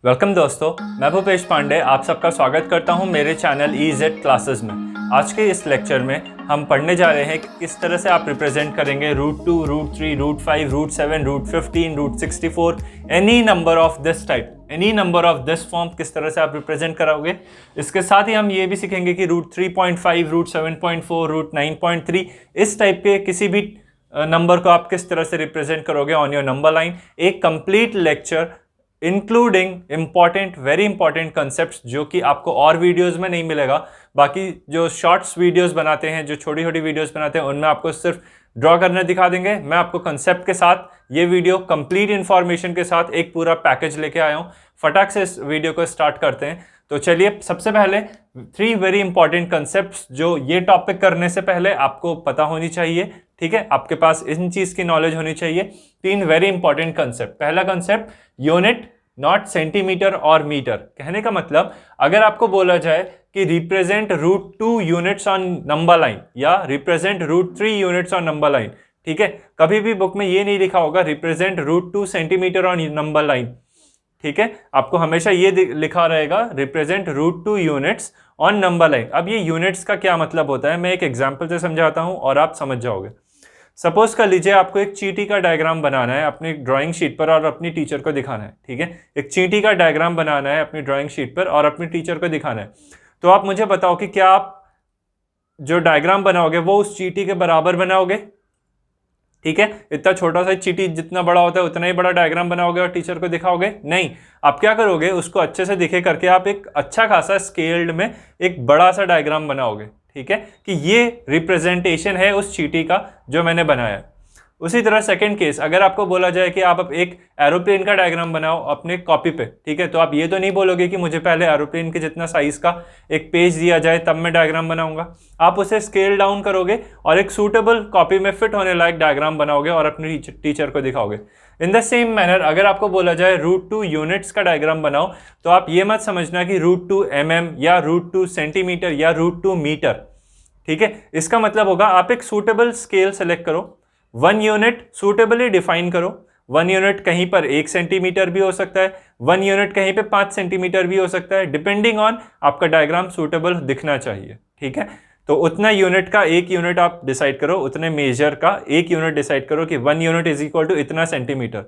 Welcome दोस्तों, मैं भूपेश पांडे आप सबका स्वागत करता हूं मेरे चैनल EZ क्लासेस में। आज के इस लेक्चर में हम पढ़ने जा रहे हैं कि किस तरह से आप रिप्रेजेंट करेंगे √2, √3, √5, √7, √15, √64, any number of this type, any number of this form किस तरह से आप रिप्रेजेंट कराओगे। इसके साथ ही हम ये भी सीखेंगे कि √3.5, √7.4, √9.3 इस टाइप के किसी भी नंबर को आप किस तरह से रिप्रेजेंट करोगे ऑन योर नंबर लाइन। एक complete lecture including important, very important concepts जो कि आपको और वीडियोस में नहीं मिलेगा। बाकी जो शॉर्ट्स वीडियोस बनाते हैं, जो छोटी छोटी वीडियोस बनाते हैं, उनमें आपको सिर्फ ड्रॉ करना दिखा देंगे। मैं आपको कंसेप्ट के साथ ये वीडियो कंप्लीट इंफॉर्मेशन के साथ एक पूरा पैकेज लेके आया हूँ। फटाक से इस वीडियो को स्टार्ट करते हैं। तो चलिए, सबसे पहले 3 वेरी इंपॉर्टेंट कंसेप्ट्स जो ये टॉपिक करने से पहले आपको पता होनी चाहिए। ठीक है, आपके पास इन चीज की नॉलेज होनी चाहिए। 3 वेरी इंपॉर्टेंट कंसेप्ट। पहला कंसेप्ट, यूनिट नॉट सेंटीमीटर और मीटर। कहने का मतलब, अगर आपको बोला जाए कि represent √2 units on number line या represent √3 units on number line, ठीक है, कभी भी बुक में ये नहीं लिखा होगा represent √2 centimetre on number line. ठीक है, आपको हमेशा ये लिखा रहेगा represent √2 units on number line. अब ये यूनिट्स का क्या मतलब होता है, मैं एक एग्जांपल से समझाता हूं और आप समझ जाओगे। सपोज कर लीजिए आपको एक चींटी का डायग्राम बनाना है अपनी ड्राइंग शीट पर और अपनी टीचर को दिखाना है। ठीक है, एक चींटी का डायग्राम बनाना है अपनी ड्राइंग शीट पर और अपनी टीचर को दिखाना है। तो आप मुझे बताओ कि क्या आप जो डायग्राम बनाओगे वो उस चींटी के बराबर बनाओगे। ठीक है, इतना छोटा सा चींटी जितना बड़ा होता है उतना ही बड़ा डायग्राम बनाओगे और टीचर को दिखाओगे? नहीं, आप क्या करोगे, उसको अच्छे से दिखे करके आप एक अच्छा खासा स्केल्ड में एक बड़ा सा डायग्राम बनाओगे। ठीक है, कि ये रिप्रेजेंटेशन है उस चींटी का जो मैंने बनाया। उसी तरह सेकंड केस, अगर आपको बोला जाए कि आप एक एरोप्लेन का डायग्राम बनाओ अपने कॉपी पे, ठीक है, तो आप ये तो नहीं बोलोगे कि मुझे पहले एरोप्लेन के जितना साइज का एक पेज दिया जाए तब मैं डायग्राम बनाऊंगा। आप उसे स्केल डाउन करोगे और एक सूटेबल कॉपी में फिट होने लायक डायग्राम बनाओगे और अपने टीचर को दिखाओगे। इन द सेम मैनर, अगर आपको बोला जाए √2 यूनिट्स का डायग्राम बनाओ, तो आप ये मत समझना कि √2 mm या √2 सेंटीमीटर या √2 मीटर। ठीक है, इसका मतलब होगा आप एक सूटेबल स्केल सेलेक्ट करो, 1 यूनिट सूटेबली डिफाइन करो। 1 यूनिट कहीं पर 1 सेंटीमीटर भी हो सकता है, 1 यूनिट कहीं पे 5 सेंटीमीटर भी हो सकता है, डिपेंडिंग ऑन आपका डायग्राम सूटेबल दिखना चाहिए। ठीक है, तो उतना यूनिट का 1 यूनिट आप डिसाइड करो, उतने मेजर का 1 यूनिट डिसाइड करो कि 1 यूनिट इज इक्वल टू इतना सेंटीमीटर।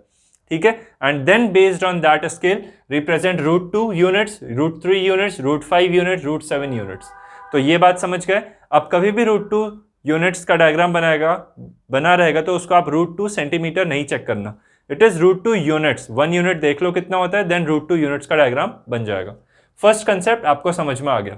ठीक है, and then based on that scale represent √2 units, √3 units, √5 units, √7 units. तो ये बात समझ गए। अब कभी भी √2 यूनिट्स का डायग्राम बना रहेगा तो उसको आप √2 सेंटीमीटर नहीं चेक करना, इट इज √2 यूनिट्स। 1 यूनिट देख लो कितना होता है, देन √2 यूनिट्स का डायग्राम बन जाएगा। फर्स्ट कंसेप्ट आपको समझ में आ गया।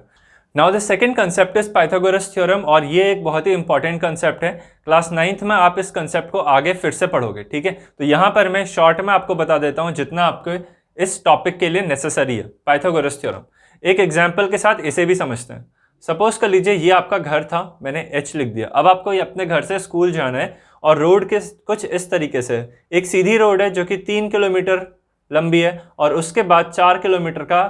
Now the second concept is Pythagoras theorem, और ये एक बहुत ही इंपॉर्टेंट कंसेप्ट है। क्लास 9th में आप इस कंसेप्ट को आगे फिर से पढ़ोगे। ठीक है, तो यहां पर मैं शॉर्ट में आपको बता देता हूं जितना आपको इस टॉपिक के लिए नेसेसरी है। पाइथागोरस थ्योरम एक एग्जाम्पल के साथ इसे भी समझते हैं। सपोज कर लीजिए ये आपका घर था, मैंने H लिख दिया। अब आपको अपने घर से स्कूल जाना है और रोड के कुछ इस तरीके से, एक सीधी रोड है जो कि 3 किलोमीटर लंबी है और उसके बाद 4 किलोमीटर का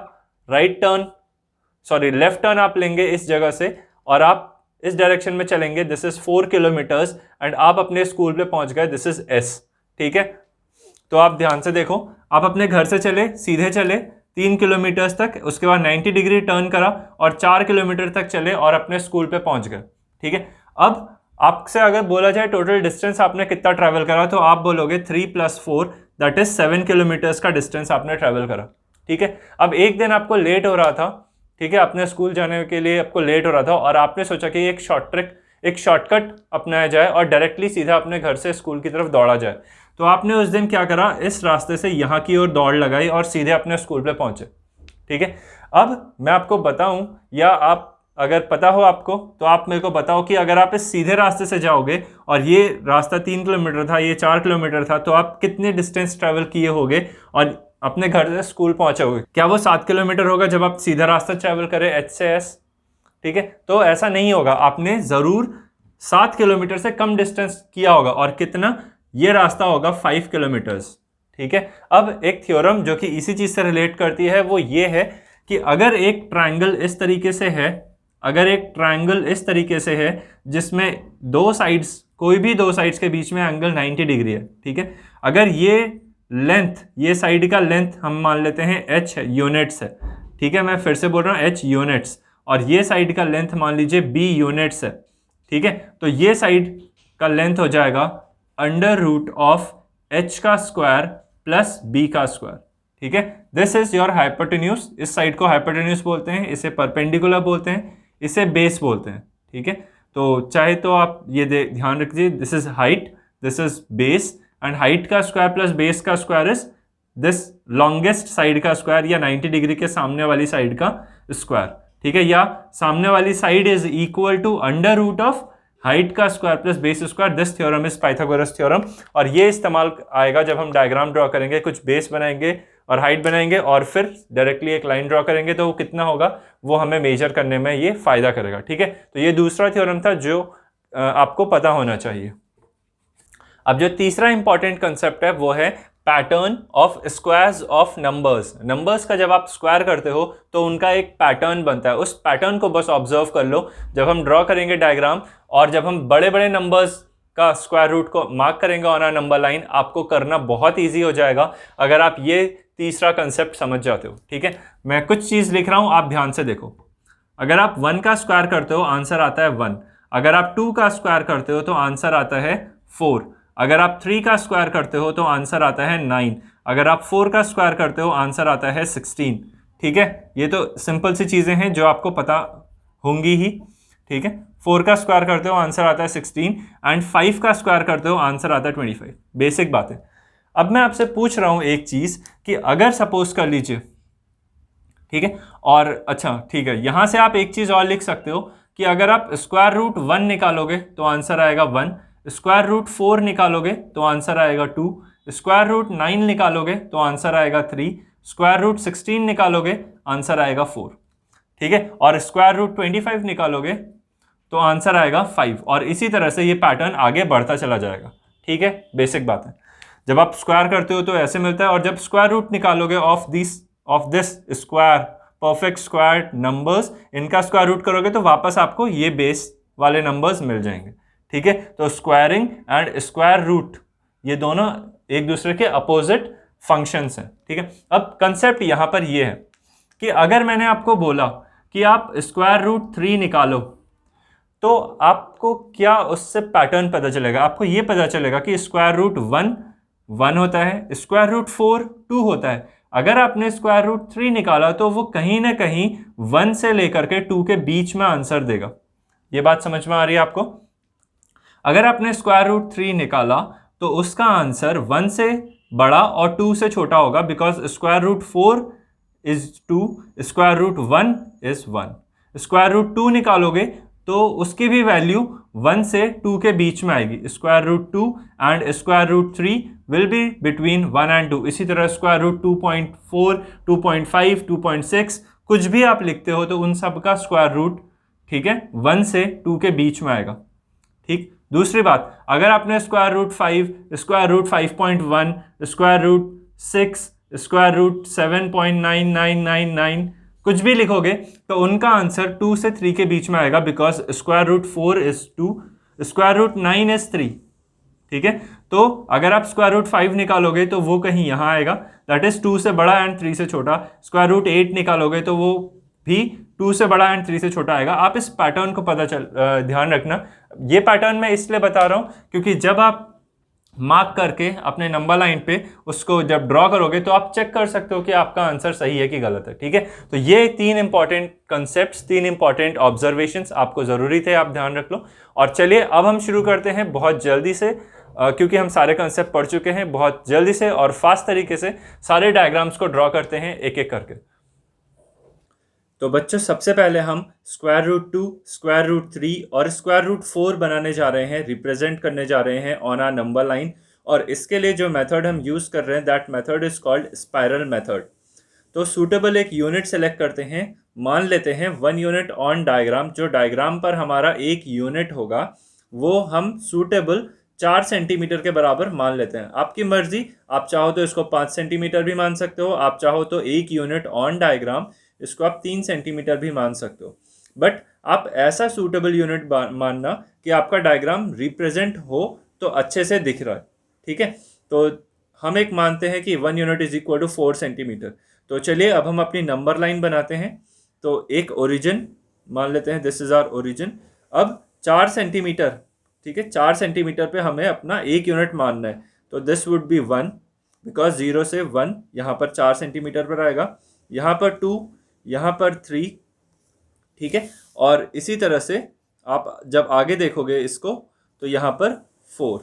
लेफ्ट टर्न आप लेंगे इस जगह से और आप इस डायरेक्शन में चलेंगे। दिस इज 4 किलोमीटर्स एंड आप अपने स्कूल पे पहुंच गए। This is S। ठीक है, तो आप ध्यान से देखो, आप अपने घर से चले, सीधे चले 3 किलोमीटर्स तक, उसके बाद 90 डिग्री टर्न करा और 4 किलोमीटर तक चले और अपने स्कूल पे पहुंच गए। ठीक है, अब आपसे अगर बोला जाए टोटल डिस्टेंस आपने कितना ट्रैवल करा, तो आप बोलोगे 3 + 4 दैट इज 7 किलोमीटर्स का डिस्टेंस आपने ट्रैवल करा। ठीक है, अब एक दिन आपको लेट हो रहा था, ठीक है, अपने स्कूल जाने के लिए आपको लेट हो रहा था और आपने सोचा कि एक शॉर्टकट अपनाया जाए और डायरेक्टली सीधा अपने घर से स्कूल की तरफ दौड़ा जाए। तो आपने उस दिन क्या करा, इस रास्ते से यहाँ की ओर दौड़ लगाई और सीधे अपने स्कूल पे पहुंचे। ठीक है, अब मैं आपको बताऊं या आप अगर पता हो आपको तो आप मेरे को बताओ कि अगर आप इस सीधे रास्ते से जाओगे और ये रास्ता 3 किलोमीटर था, ये 4 किलोमीटर था, तो आप कितने डिस्टेंस ट्रेवल किए होगे और अपने घर से स्कूल पहुंचोगे? क्या वो 7 किलोमीटर होगा जब आप सीधा रास्ता ट्रेवल करें H से S? ठीक है, तो ऐसा नहीं होगा, आपने जरूर 7 किलोमीटर से कम डिस्टेंस किया होगा। और कितना? ये रास्ता होगा 5 किलोमीटर्स। ठीक है, अब एक थ्योरम जो कि इसी चीज से रिलेट करती है वो ये है कि अगर एक ट्रायंगल इस तरीके से है, जिसमें दो साइड्स, कोई भी दो साइड्स के बीच में एंगल 90 डिग्री है। ठीक है, अगर ये लेंथ, ये साइड का लेंथ हम मान लेते हैं h यूनिट्स है, ठीक है, मैं फिर से बोल रहा हूँ h यूनिट्स, और ये साइड का लेंथ मान लीजिए b यूनिट्स है, ठीक है, तो ये साइड का लेंथ हो जाएगा अंडर रूट ऑफ h का स्क्वायर प्लस b का स्क्वायर, ठीक है। दिस इज योर हाइपोटेन्यूज, इस साइड को हाइपोटेन्यूज बोलते हैं, इसे परपेंडिकुलर बोलते हैं, इसे बेस बोलते हैं, ठीक है। तो चाहे तो आप ये ध्यान रखिए, this is height, this is base, and height का स्क्वायर प्लस बेस का square is this longest side का स्क्वायर या 90 डिग्री के सामने वाली साइड का स्क्वायर, ठीक है, या सामने वाली side is equal to under root of height का square plus base square. This theorem is Pythagoras theorem, और ये इस्तेमाल आएगा जब हम डायग्राम ड्रॉ करेंगे, कुछ बेस बनाएंगे और हाइट बनाएंगे और फिर डायरेक्टली एक लाइन ड्रॉ करेंगे, तो वो कितना होगा वो हमें मेजर करने में ये फायदा करेगा, ठीक है। तो ये दूसरा थ्योरम था जो आपको पता होना चाहिए। अब जो तीसरा इंपॉर्टेंट कंसेप्ट है वो है pattern of squares of numbers. Numbers का जब आप स्क्वायर करते हो तो उनका एक पैटर्न बनता है, उस पैटर्न को बस ऑब्जर्व कर लो जब हम ड्रॉ करेंगे डायग्राम, और जब हम बड़े बड़े नंबर्स का स्क्वायर रूट को मार्क करेंगे ऑन अ नंबर लाइन, आपको करना बहुत ईजी हो जाएगा अगर आप ये तीसरा कंसेप्ट समझ जाते हो, ठीक है। मैं कुछ चीज़ लिख रहा हूँ, आप ध्यान से देखो। अगर आप 1 का स्क्वायर करते हो आंसर आता है 1, अगर आप 2 का स्क्वायर करते हो तो आंसर आता है 4, अगर आप 3 का स्क्वायर करते हो तो आंसर आता है 9, अगर आप 4 का स्क्वायर करते हो आंसर आता है 16, ठीक है। ये तो सिंपल सी चीज़ें हैं जो आपको पता होंगी ही, ठीक है। 4 का स्क्वायर करते हो आंसर आता है 16, एंड 5 का स्क्वायर करते हो आंसर आता है 25। बेसिक बात है। अब मैं आपसे पूछ रहा हूँ एक चीज़ कि अगर सपोज कर लीजिए, ठीक है, और अच्छा ठीक है, यहां से आप एक चीज़ और लिख सकते हो कि अगर आप स्क्वायर रूट 1 निकालोगे तो आंसर आएगा 1, स्क्वायर रूट 4 निकालोगे तो आंसर आएगा 2, स्क्वायर रूट 9 निकालोगे तो आंसर आएगा 3, स्क्वायर रूट 16 निकालोगे आंसर आएगा 4, ठीक है, और स्क्वायर रूट 25 निकालोगे तो आंसर आएगा 5, और इसी तरह से ये पैटर्न आगे बढ़ता चला जाएगा, ठीक है। बेसिक बात है, जब आप स्क्वायर करते हो तो ऐसे मिलता है, और जब स्क्वायर रूट निकालोगे of this square perfect square numbers, इनका स्क्वायर रूट करोगे तो वापस आपको ये बेस वाले नंबर्स मिल जाएंगे, ठीक है। तो स्क्वायरिंग एंड स्क्वायर रूट ये दोनों एक दूसरे के अपोजिट फंक्शंस हैं, ठीक है। अब कंसेप्ट यहां पर ये है कि अगर मैंने आपको बोला कि आप स्क्वायर रूट 3 निकालो, तो आपको क्या उससे पैटर्न पता चलेगा? आपको ये पता चलेगा कि स्क्वायर रूट 1 होता है, स्क्वायर रूट 4 2 होता है। अगर आपने स्क्वायर रूट 3 निकाला तो वो कहीं ना कहीं 1 से लेकर के 2 के बीच में आंसर देगा। ये बात समझ में आ रही है आपको? अगर आपने स्क्वायर रूट 3 निकाला तो उसका आंसर 1 से बड़ा और 2 से छोटा होगा, because square root 4 is 2, square root 1 is 1। Square root 2 निकालोगे तो उसकी भी वैल्यू 1 से 2 के बीच में आएगी। Square root 2 and square root 3 will be between 1 and 2। इसी तरह स्क्वायर रूट 2.4, 2.5, 2.6 कुछ भी आप लिखते हो तो उन सब का स्क्वायर रूट, ठीक है, 1 से 2 के बीच में आएगा, ठीक। दूसरी बात, अगर आपने square root 5, square root 5.1, square root 6, square root 7.9999 कुछ भी लिखोगे तो उनका आंसर 2 से 3 के बीच में आएगा, because square root 4 is 2, square root 9 is 3, ठीक है। तो अगर आप स्क्वायर रूट 5 निकालोगे तो वो कहीं यहाँ आएगा, दैट इज 2 से बड़ा एंड 3 से छोटा। स्क्वायर रूट 8 निकालोगे तो वो भी 2 से बड़ा एंड 3 से छोटा आएगा। आप इस पैटर्न को ध्यान रखना। ये पैटर्न मैं इसलिए बता रहा हूँ क्योंकि जब आप मार्क करके अपने नंबर लाइन पे उसको जब ड्रॉ करोगे तो आप चेक कर सकते हो कि आपका आंसर सही है कि गलत है, ठीक है। तो ये 3 इंपॉर्टेंट कंसेप्ट्स, 3 इंपॉर्टेंट ऑब्जर्वेशंस आपको ज़रूरी थे, आप ध्यान रख लो। और चलिए अब हम शुरू करते हैं बहुत जल्दी से, क्योंकि हम सारे कंसेप्ट पढ़ चुके हैं, बहुत जल्दी से और फास्ट तरीके से सारे डायग्राम्स को ड्रॉ करते हैं एक एक करके। तो बच्चों सबसे पहले हम स्क्वायर रूट 2, स्क्वायर रूट 3 और स्क्वायर रूट 4 बनाने जा रहे हैं, रिप्रेजेंट करने जा रहे हैं ऑन आर नंबर लाइन। और इसके लिए जो मेथड हम यूज़ कर रहे हैं, that method is called spiral method. तो सूटेबल एक यूनिट सेलेक्ट करते हैं, मान लेते हैं 1 यूनिट ऑन डायग्राम। जो डायग्राम पर हमारा 1 यूनिट होगा वो हम सूटेबल 4 सेंटीमीटर के बराबर मान लेते हैं। आपकी मर्जी, आप चाहो तो इसको 5 सेंटीमीटर भी मान सकते हो, आप चाहो तो 1 यूनिट ऑन डायग्राम इसको आप 3 सेंटीमीटर भी मान सकते हो। बट आप ऐसा सूटेबल यूनिट मानना कि आपका डायग्राम रिप्रेजेंट हो तो अच्छे से दिख रहा है, ठीक है। तो हम एक मानते हैं कि 1 unit is equal to 4 centimetre. तो चलिए अब हम अपनी नंबर लाइन बनाते हैं। तो एक ओरिजिन मान लेते हैं, दिस इज आवर ओरिजिन। अब 4 सेंटीमीटर, ठीक है, 4 सेंटीमीटर पे हमें अपना 1 यूनिट मानना है। तो दिस वुड बी 1, बिकॉज 0 से 1 यहाँ पर 4 सेंटीमीटर पर आएगा, यहाँ पर 2, यहाँ पर 3, ठीक है। और इसी तरह से आप जब आगे देखोगे इसको तो यहाँ पर 4,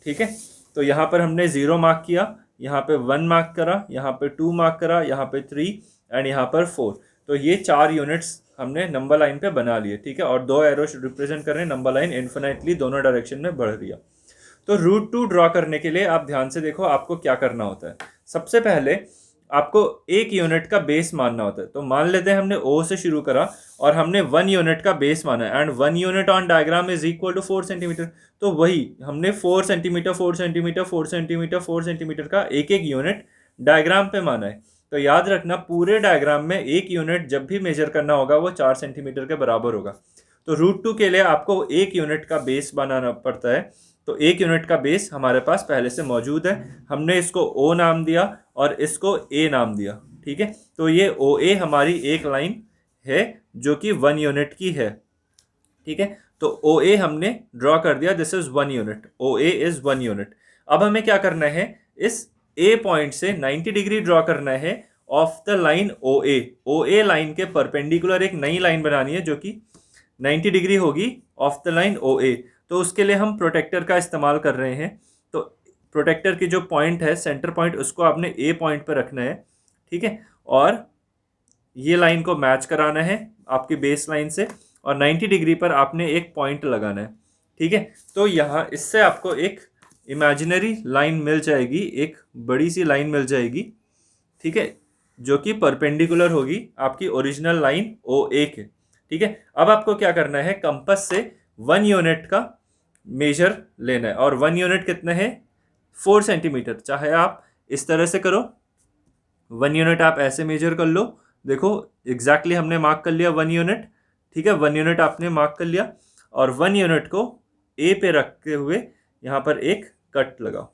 ठीक है। तो यहाँ पर हमने 0 मार्क किया, यहाँ पे 1 मार्क करा, यहाँ पे 2 मार्क करा, यहाँ पे 3 एंड यहाँ पर 4। तो ये 4 यूनिट्स हमने नंबर लाइन पे बना लिए, ठीक है। और 2 एरो रिप्रेजेंट कर रहे हैं नंबर लाइन इन्फिनिटली दोनों डायरेक्शन में बढ़ रही है। तो रूट 2 ड्रॉ करने के लिए आप ध्यान से देखो आपको क्या करना होता है। सबसे पहले आपको 1 यूनिट का बेस मानना होता है। तो मान लेते हैं हमने O से शुरू करा और हमने 1 यूनिट का बेस माना है, and 1 unit on diagram is equal to 4 centimetre. तो वही हमने 4 सेंटीमीटर 4 सेंटीमीटर 4 सेंटीमीटर 4 सेंटीमीटर का एक एक यूनिट डायग्राम पे माना है। तो याद रखना पूरे डायग्राम में 1 यूनिट जब भी मेजर करना होगा वो 4 सेंटीमीटर के बराबर होगा। तो रूट 2 के लिए आपको 1 यूनिट का बेस बनाना पड़ता है। तो 1 यूनिट का बेस हमारे पास पहले से मौजूद है, हमने इसको O नाम दिया और इसको A नाम दिया, ठीक है। तो ये OA हमारी एक लाइन है जो कि 1 यूनिट की है, ठीक है। तो OA हमने ड्रॉ कर दिया, this is 1 unit, OA is 1 unit. अब हमें क्या करना है, इस A पॉइंट से 90 डिग्री ड्रॉ करना है of the line OA। OA line के परपेंडिकुलर एक नई लाइन बनानी है जो कि 90 डिग्री होगी ऑफ द लाइन OA। तो उसके लिए हम प्रोटेक्टर का इस्तेमाल कर रहे हैं। तो प्रोटेक्टर की जो पॉइंट है, सेंटर पॉइंट, उसको आपने A पॉइंट पर रखना है, ठीक है। और ये लाइन को मैच कराना है आपकी बेस लाइन से, और 90 डिग्री पर आपने एक पॉइंट लगाना है, ठीक है। तो यहाँ इससे आपको एक इमेजिनरी लाइन मिल जाएगी, एक बड़ी सी लाइन मिल जाएगी, ठीक है, जो कि परपेंडिकुलर होगी आपकी ओरिजिनल लाइन OA के, ठीक है। अब आपको क्या करना है, कंपास से 1 यूनिट का मेजर लेना है, और 1 यूनिट कितना है, 4 सेंटीमीटर। चाहे आप इस तरह से करो, 1 यूनिट आप ऐसे मेजर कर लो, देखो एग्जैक्टली हमने मार्क कर लिया 1 यूनिट, ठीक है। 1 यूनिट आपने मार्क कर लिया, और 1 यूनिट को A पे रखते हुए यहाँ पर एक कट लगाओ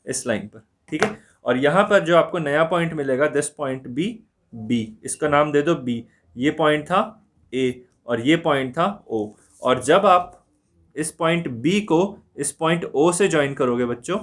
इस लाइन पर, ठीक है। और यहाँ पर जो आपको नया पॉइंट मिलेगा, दिस पॉइंट B, इसका नाम दे दो B। ये पॉइंट था A और ये पॉइंट था O। और जब आप इस पॉइंट B को इस पॉइंट O से ज्वाइन करोगे बच्चों,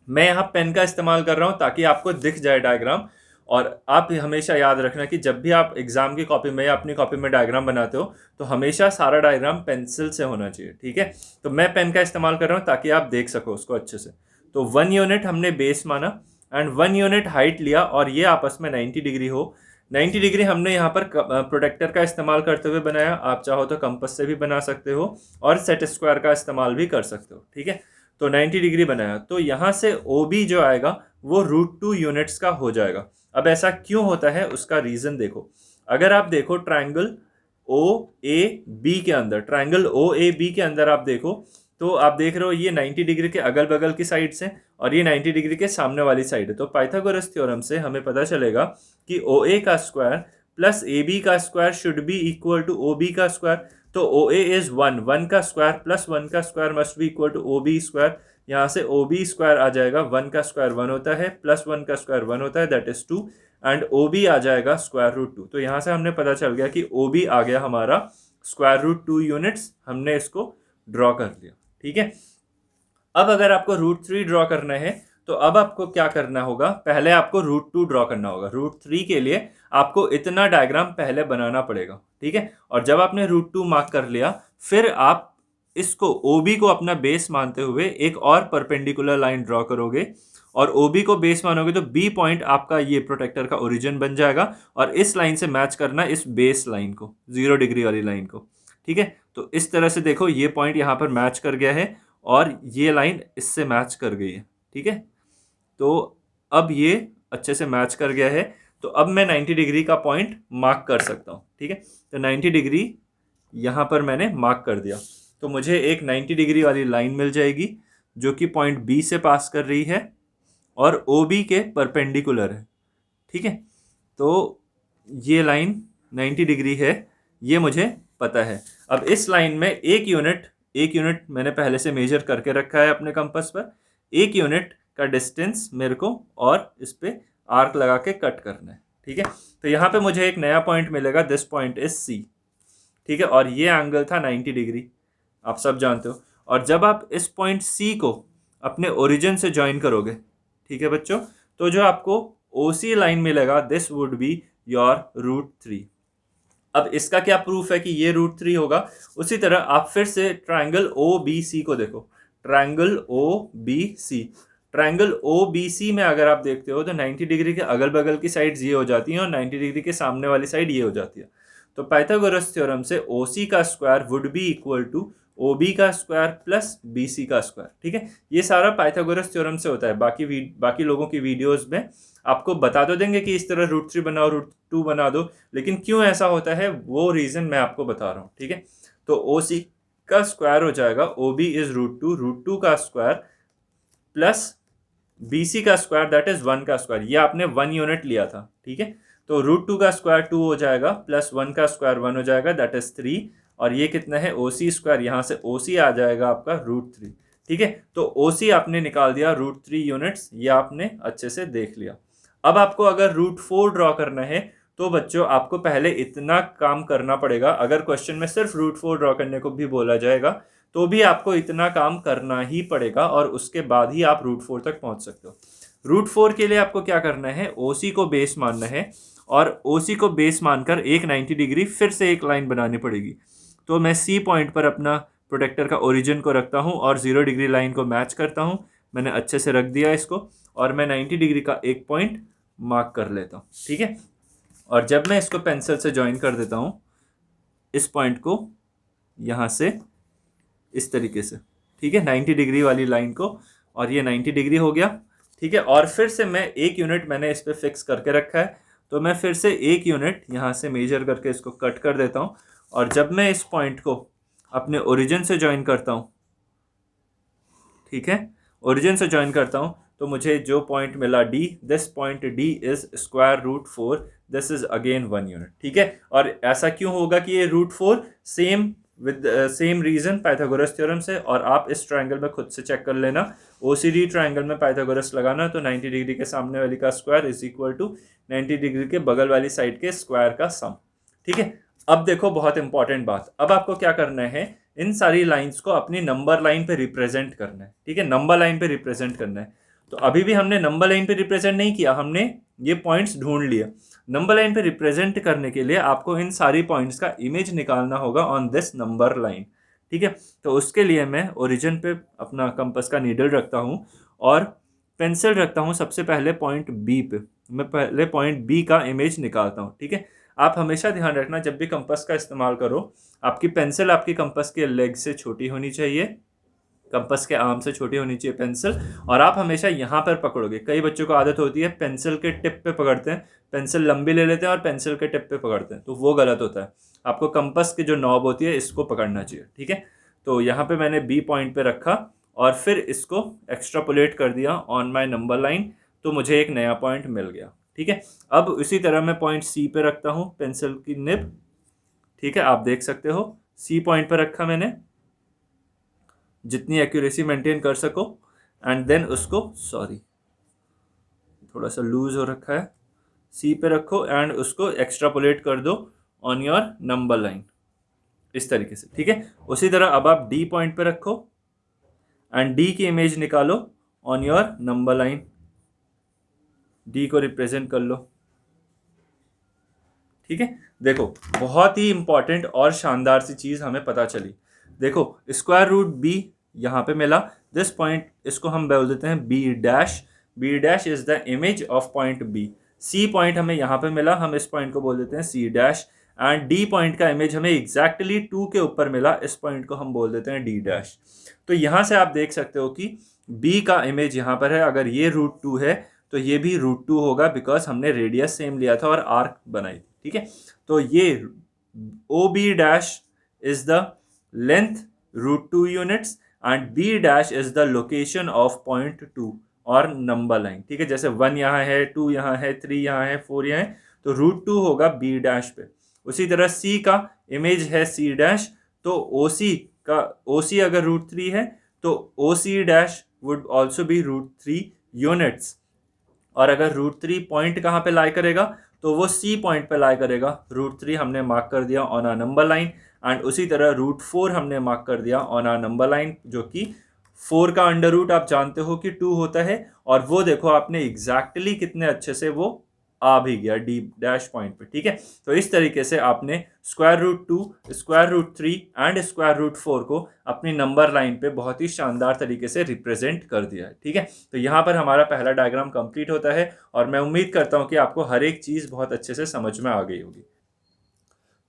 मैं यहाँ पेन का इस्तेमाल कर रहा हूँ ताकि आपको दिख जाए डायग्राम। और आप हमेशा याद रखना कि जब भी आप एग्जाम की कॉपी में या अपनी कॉपी में डायग्राम बनाते हो तो हमेशा सारा डायग्राम पेंसिल से होना चाहिए, ठीक है। तो मैं पेन का इस्तेमाल कर रहा हूँ ताकि आप देख सको उसको अच्छे से। तो 1 यूनिट हमने बेस माना एंड 1 यूनिट हाइट लिया, और ये आपस में 90 डिग्री हो। 90 डिग्री हमने यहाँ पर प्रोटेक्टर का इस्तेमाल करते हुए बनाया, आप चाहो तो कंपास से भी बना सकते हो और सेट स्क्वायर का इस्तेमाल भी कर सकते हो, ठीक है। तो 90 डिग्री बनाया, तो यहाँ से OB जो आएगा वो रूट 2 यूनिट्स का हो जाएगा। अब ऐसा क्यों होता है उसका रीज़न देखो। अगर आप देखो ट्रायंगल OAB के अंदर, ट्रायंगल OAB के अंदर आप देखो तो आप देख रहे हो ये 90 डिग्री के अगल बगल की साइड से और ये 90 डिग्री के सामने वाली साइड है। तो पाइथागोरस थ्योरम से हमें पता चलेगा कि OA का स्क्वायर प्लस AB का square should be equal to OB का स्क्वायर। तो OA इज 1 का स्क्वायर प्लस 1 का square must be equal to OB square. यहाँ से OB स्क्वायर आ जाएगा, 1 का स्क्वायर 1 होता है प्लस 1 का स्क्वायर 1 होता है, दैट इज 2, एंड OB आ जाएगा स्क्वायर रूट 2। तो यहाँ से हमने पता चल गया कि OB आ गया हमारा स्क्वायर रूट 2 यूनिट्स। हमने इसको ड्रॉ कर लिया, ठीक है। अब अगर आपको रूट 3 ड्रॉ करना है तो अब आपको क्या करना होगा, पहले आपको रूट 2 ड्रॉ करना होगा। रूट 3 के लिए आपको इतना डायग्राम पहले बनाना पड़ेगा, ठीक है। और जब आपने रूट 2 मार्क कर लिया, फिर आप इसको OB को अपना बेस मानते हुए एक और परपेंडिकुलर लाइन ड्रॉ करोगे, और OB को बेस मानोगे तो B पॉइंट आपका ये प्रोटेक्टर का ओरिजिन बन जाएगा, और इस लाइन से मैच करना इस बेस लाइन को, 0 डिग्री वाली लाइन को, ठीक है। तो इस तरह से देखो ये पॉइंट यहाँ पर मैच कर गया है और ये लाइन इससे मैच कर गई है, ठीक है। तो अब ये अच्छे से मैच कर गया है, तो अब मैं 90 डिग्री का पॉइंट मार्क कर सकता हूँ, ठीक है। तो 90 डिग्री यहाँ पर मैंने मार्क कर दिया, तो मुझे एक 90 डिग्री वाली लाइन मिल जाएगी जो कि पॉइंट B से पास कर रही है और OB के परपेंडिकुलर है, ठीक है। तो ये लाइन 90 डिग्री है, ये मुझे पता है। अब इस लाइन में एक यूनिट मैंने पहले से मेजर करके रखा है अपने कंपास पर। 1 यूनिट का डिस्टेंस मेरे को और इस पे आर्क लगा के कट करना है, ठीक है। तो यहाँ पे मुझे एक नया पॉइंट मिलेगा, दिस पॉइंट इज सी, ठीक है। और ये एंगल था 90 डिग्री, आप सब जानते हो। और जब आप इस पॉइंट सी को अपने ओरिजिन से ज्वाइन करोगे, ठीक है बच्चों, तो जो आपको ओसी लाइन मिलेगा दिस वुड बी योर √3। अब इसका क्या प्रूफ है कि ये √3 होगा? उसी तरह आप फिर से ट्रायंगल ओ बी सी को देखो, triangle O B C, triangle O B C में अगर आप देखते हो तो 90 डिग्री के अगल बगल की साइड्स ये हो जाती हैं और 90 डिग्री के सामने वाली साइड ये हो जाती है। तो पाइथागोरस थ्योरम से ओ सी का square would be equal to O B का स्क्वायर प्लस बी सी का स्क्वायर, ठीक है। ये सारा पाइथागोरस थ्योरम से होता है। बाकी लोगों की वीडियोस में आपको बता तो देंगे कि इस तरह √3 बनाओ, √2 बना दो, लेकिन क्यों ऐसा होता है वो रीजन मैं आपको बता रहा हूँ, ठीक है। तो ओ सी का स्क्वायर हो जाएगा ओ बी इज √2 का स्क्वायर प्लस बी सी का स्क्वायर दैट इज 1 का स्क्वायर। ये आपने 1 यूनिट लिया था, ठीक है। तो √2 का स्क्वायर 2 हो जाएगा प्लस 1 का स्क्वायर 1 हो जाएगा दैट इज 3। और ये कितना है ओ सी स्क्वायर, यहाँ से ओ सी आ जाएगा आपका √3, ठीक है। तो ओ सी आपने निकाल दिया √3 यूनिट्स, ये आपने अच्छे से देख लिया। अब आपको अगर √4 ड्रॉ करना है तो बच्चों आपको पहले इतना काम करना पड़ेगा। अगर क्वेश्चन में सिर्फ √4 ड्रॉ करने को भी बोला जाएगा तो भी आपको इतना काम करना ही पड़ेगा और उसके बाद ही आप √4 तक पहुंच सकते हो। √4 के लिए आपको क्या करना है, ओसी को बेस मानना है और ओसी को बेस मानकर एक 90 डिग्री फिर से एक लाइन बनानी पड़ेगी। तो मैं सी पॉइंट पर अपना प्रोटेक्टर का ओरिजिन को रखता हूँ और 0 डिग्री लाइन को मैच करता हूँ। मैंने अच्छे से रख दिया इसको और मैं 90 डिग्री का एक पॉइंट मार्क कर लेता हूँ, ठीक है। और जब मैं इसको पेंसिल से ज्वाइन कर देता हूँ इस पॉइंट को यहाँ से इस तरीके से, ठीक है, 90 डिग्री वाली लाइन को, और ये 90 डिग्री हो गया, ठीक है। और फिर से मैं एक यूनिट मैंने इस पर फिक्स करके रखा है, तो मैं फिर से एक यूनिट यहाँ से मेजर करके इसको कट कर देता हूँ। और जब मैं इस पॉइंट को अपने ओरिजिन से ज्वाइन करता हूँ, ठीक है, ओरिजिन से ज्वाइन करता हूँ, तो मुझे जो पॉइंट मिला D, this point D is square √4, this is again 1 unit, ठीक है। और ऐसा क्यों होगा कि ये √4? Same with same reason Pythagoras theorem से। और आप इस ट्रायंगल में खुद से चेक कर लेना, ओसीडी ट्रायंगल में पाइथागोरस लगाना तो 90 डिग्री के सामने वाली का square is equal to 90 degree के बगल वाली साइड के स्क्वायर का सम, ठीक है। अब देखो बहुत इंपॉर्टेंट बात, अब आपको क्या करना है, इन सारी लाइंस को अपनी नंबर लाइन पे रिप्रेजेंट करना है, ठीक है, नंबर लाइन पे रिप्रेजेंट करना है। तो अभी भी हमने नंबर लाइन पे रिप्रेजेंट नहीं किया, हमने ये पॉइंट्स ढूंढ लिया। नंबर लाइन पे रिप्रेजेंट करने के लिए आपको इन सारी पॉइंट्स का इमेज निकालना होगा ऑन दिस नंबर लाइन, ठीक है। तो उसके लिए मैं ओरिजिन पे अपना कंपास का नीडल रखता हूँ और पेंसिल रखता हूँ सबसे पहले पॉइंट बी पे। मैं पहले पॉइंट बी का इमेज निकालता हूँ, ठीक है। आप हमेशा ध्यान रखना जब भी कंपास का इस्तेमाल करो, आपकी पेंसिल आपकी कंपास के लेग से छोटी होनी चाहिए, कंपास के आर्म से छोटी होनी चाहिए पेंसिल, और आप हमेशा यहाँ पर पकड़ोगे। कई बच्चों को आदत होती है पेंसिल के टिप पे पकड़ते हैं, पेंसिल लंबी ले लेते हैं और पेंसिल के टिप पे पकड़ते हैं, तो वो गलत होता है। आपको कंपास की जो नॉब होती है इसको पकड़ना चाहिए, ठीक है। तो यहाँ पे मैंने बी पॉइंट पे रखा और फिर इसको एक्स्ट्रापोलेट कर दिया ऑन माई नंबर लाइन, तो मुझे एक नया पॉइंट मिल गया, ठीक है। अब इसी तरह मैं पॉइंट सी पे रखता हूँ पेंसिल की निब, ठीक है, आप देख सकते हो सी पॉइंट पे रखा मैंने, जितनी एक्यूरेसी मेंटेन कर सको, एंड देन उसको, सॉरी थोड़ा सा लूज हो रखा है, सी पे रखो एंड उसको एक्स्ट्रापोलेट कर दो ऑन योर नंबर लाइन इस तरीके से, ठीक है। उसी तरह अब आप डी पॉइंट पे रखो एंड डी की इमेज निकालो on your number line, D को रिप्रेजेंट कर लो, ठीक है। देखो बहुत ही इंपॉर्टेंट और शानदार सी चीज हमें पता चली। देखो स्क्वायर रूट बी यहाँ पे मिला, दिस पॉइंट इसको हम बोल देते हैं B dash, B dash is the image of point B. C point हमें यहाँ पे मिला, हम इस पॉइंट को बोल देते हैं C dash, and D point का इमेज हमें एग्जैक्टली 2 के ऊपर मिला, इस पॉइंट को हम बोल देते हैं डी डैश। तो यहाँ से आप देख सकते हो कि बी का इमेज यहाँ पर है, अगर ये √2 है तो ये भी √2 होगा, बिकॉज हमने रेडियस सेम लिया था और आर्क बनाई थी, ठीक है। तो ये O B dash is the length √2 units and B dash is the location of point 2 और नंबर लाइन, ठीक है। जैसे 1 यहाँ है, 2 यहाँ है, 3 यहाँ है, 4 यहाँ है, तो √2 होगा बी डैश पे। उसी तरह सी का इमेज है सी डैश, तो ओसी का, ओसी अगर √3 है तो O C dash would also be √3 units. और अगर √3 पॉइंट कहाँ पे लाई करेगा, तो वो C पॉइंट पे लाई करेगा। √3 हमने मार्क कर दिया on a number line, and उसी तरह √4 हमने मार्क कर दिया ऑन आ नंबर लाइन, जो कि 4 का अंडर रूट आप जानते हो कि 2 होता है। और वो देखो आपने एग्जैक्टली कितने अच्छे से वो आ भी गया D डैश पॉइंट पे, ठीक है। तो इस तरीके से आपने √2, √3 एंड √4 को अपनी नंबर लाइन पे बहुत ही शानदार तरीके से रिप्रेजेंट कर दिया है, ठीक है। तो यहाँ पर हमारा पहला डायग्राम कंप्लीट होता है, और मैं उम्मीद करता हूँ कि आपको हर एक चीज़ बहुत अच्छे से समझ में आ गई होगी।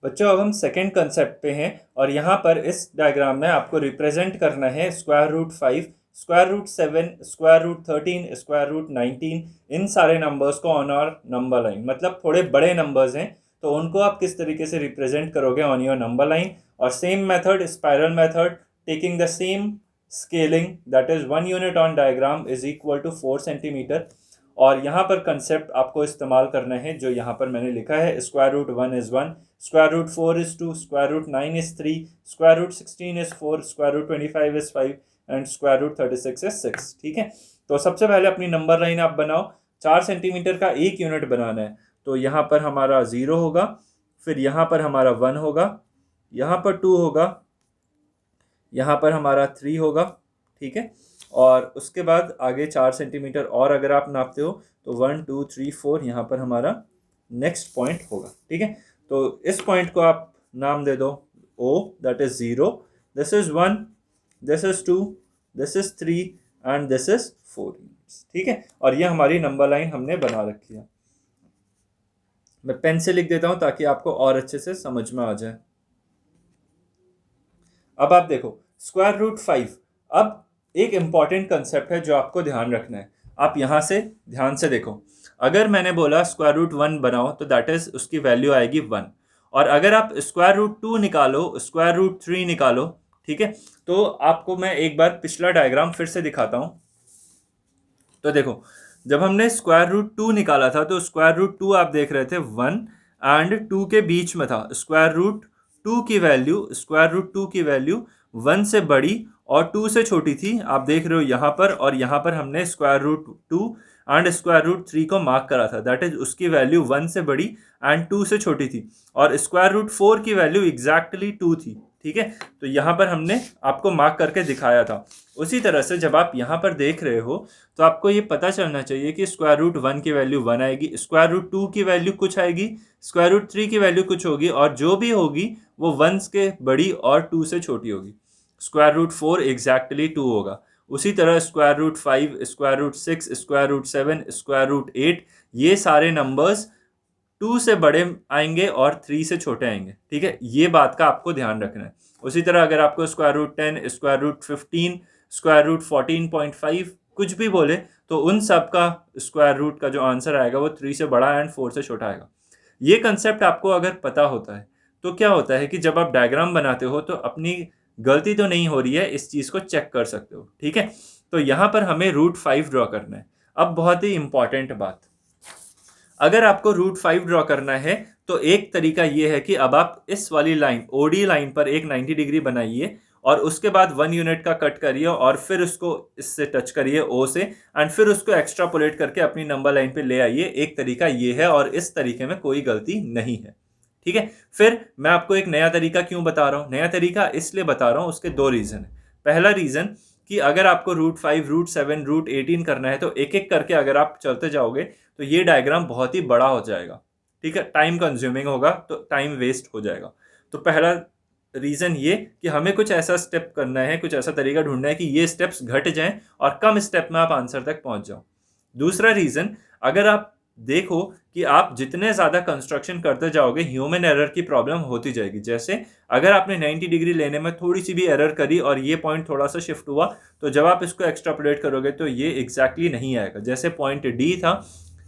बच्चों, अब हम सेकेंड कंसेप्ट पे हैं, और यहाँ पर इस डायग्राम में आपको रिप्रेजेंट करना है √5, √7, √13, √19, इन सारे नंबर्स को ऑन आवर नंबर लाइन, मतलब थोड़े बड़े नंबर्स हैं, तो उनको आप किस तरीके से रिप्रेजेंट करोगे ऑन योर नंबर लाइन। और same method, spiral method, taking the same scaling, that is 1 unit on diagram is equal to 4 centimetre. और यहाँ पर कंसेप्ट आपको इस्तेमाल करना है जो यहाँ पर मैंने लिखा है, √1 is 1, √4 is 2, √9 is 3, √16 is 4, √25 is 5 and √36 is 6, ठीक है। तो सबसे पहले अपनी नंबर लाइन आप बनाओ। 4 सेंटीमीटर का एक यूनिट बनाना है, तो यहाँ पर हमारा 0 होगा, फिर यहाँ पर हमारा 1 होगा, यहाँ पर 2 होगा, यहाँ पर हमारा 3 होगा, ठीक है। और उसके बाद आगे 4 सेंटीमीटर और अगर आप नापते हो तो 1 2 3 4 यहाँ पर हमारा नेक्स्ट पॉइंट होगा, ठीक है। तो इस पॉइंट को आप नाम दे दो O, that is 0, this is 1, this is 2, this is 3 and this is 4, ठीक है। और ये हमारी नंबर लाइन हमने बना रखी है। मैं पेन से लिख देता हूं ताकि आपको और अच्छे से समझ में आ जाए। अब आप देखो √5, अब एक इंपॉर्टेंट कंसेप्ट है जो आपको ध्यान रखना है। आप यहाँ से ध्यान से देखो, अगर मैंने बोला √1 बनाओ तो दैट इज उसकी वैल्यू आएगी 1, और अगर आप √2 निकालो, √3 निकालो, ठीक है। तो आपको मैं एक बार पिछला डायग्राम फिर से दिखाता हूं। तो देखो, जब हमने √2 निकाला था तो √2 आप देख रहे थे 1 एंड 2 के बीच में था। √2 की वैल्यू 1 से बड़ी और 2 से छोटी थी, आप देख रहे हो यहाँ पर। और यहाँ पर हमने √2 एंड √3 को मार्क करा था, दैट इज उसकी वैल्यू 1 से बड़ी एंड 2 से छोटी थी, और √4 की वैल्यू एग्जैक्टली 2 थी, ठीक है। तो यहाँ पर हमने आपको मार्क करके दिखाया था। उसी तरह से जब आप यहाँ पर देख रहे हो तो आपको ये पता चलना चाहिए कि √1 की वैल्यू 1 आएगी, √2 की वैल्यू कुछ आएगी, √3 की वैल्यू कुछ होगी, और जो भी होगी वो 1 के बड़ी और 2 से छोटी होगी। √4 एग्जैक्टली 2 होगा। उसी तरह √5, √6, √7, √8, ये सारे नंबर्स 2 से बड़े आएंगे और 3 से छोटे आएंगे, ठीक है। ये बात का आपको ध्यान रखना है। उसी तरह अगर आपको √10, √15, √14.5 कुछ भी बोले तो उन सब का स्क्वायर रूट का जो आंसर आएगा वो 3 से बड़ा एंड 4 से छोटा आएगा। ये कंसेप्ट आपको अगर पता होता है तो क्या होता है कि जब आप डायग्राम बनाते हो तो अपनी गलती तो नहीं हो रही है, इस चीज़ को चेक कर सकते हो, ठीक है। तो यहाँ पर हमें √5 ड्रॉ करना है। अब बहुत ही इंपॉर्टेंट बात, अगर आपको √5 ड्रॉ करना है तो एक तरीका ये है कि अब आप इस वाली लाइन OD लाइन पर एक 90 डिग्री बनाइए, और उसके बाद 1 यूनिट का कट करिए और फिर उसको इससे टच करिए O से, एंड फिर उसको एक्स्ट्रापोलेट करके अपनी नंबर लाइन पे ले आइए। एक तरीका ये है, और इस तरीके में कोई गलती नहीं है, ठीक है। फिर मैं आपको एक नया तरीका क्यों बता रहा हूँ, नया तरीका इसलिए बता रहा हूँ, उसके 2 रीज़न है। पहला रीज़न कि अगर आपको √5, √7, √18 करना है तो एक एक करके अगर आप चलते जाओगे तो ये डायग्राम बहुत ही बड़ा हो जाएगा, ठीक है। टाइम कंज्यूमिंग होगा, तो टाइम वेस्ट हो जाएगा। तो पहला रीज़न ये कि हमें कुछ ऐसा स्टेप करना है, कुछ ऐसा तरीका ढूंढना है कि ये स्टेप्स घट जाएं और कम स्टेप में आप आंसर तक पहुंच जाओ। दूसरा रीज़न, अगर आप देखो कि आप जितने ज़्यादा कंस्ट्रक्शन करते जाओगे ह्यूमन एरर की प्रॉब्लम होती जाएगी। जैसे अगर आपने 90 डिग्री लेने में थोड़ी सी भी एरर करी और ये पॉइंट थोड़ा सा शिफ्ट हुआ, तो जब आप इसको एक्स्ट्रापोलेट करोगे तो ये एग्जैक्टली नहीं आएगा। जैसे पॉइंट D था,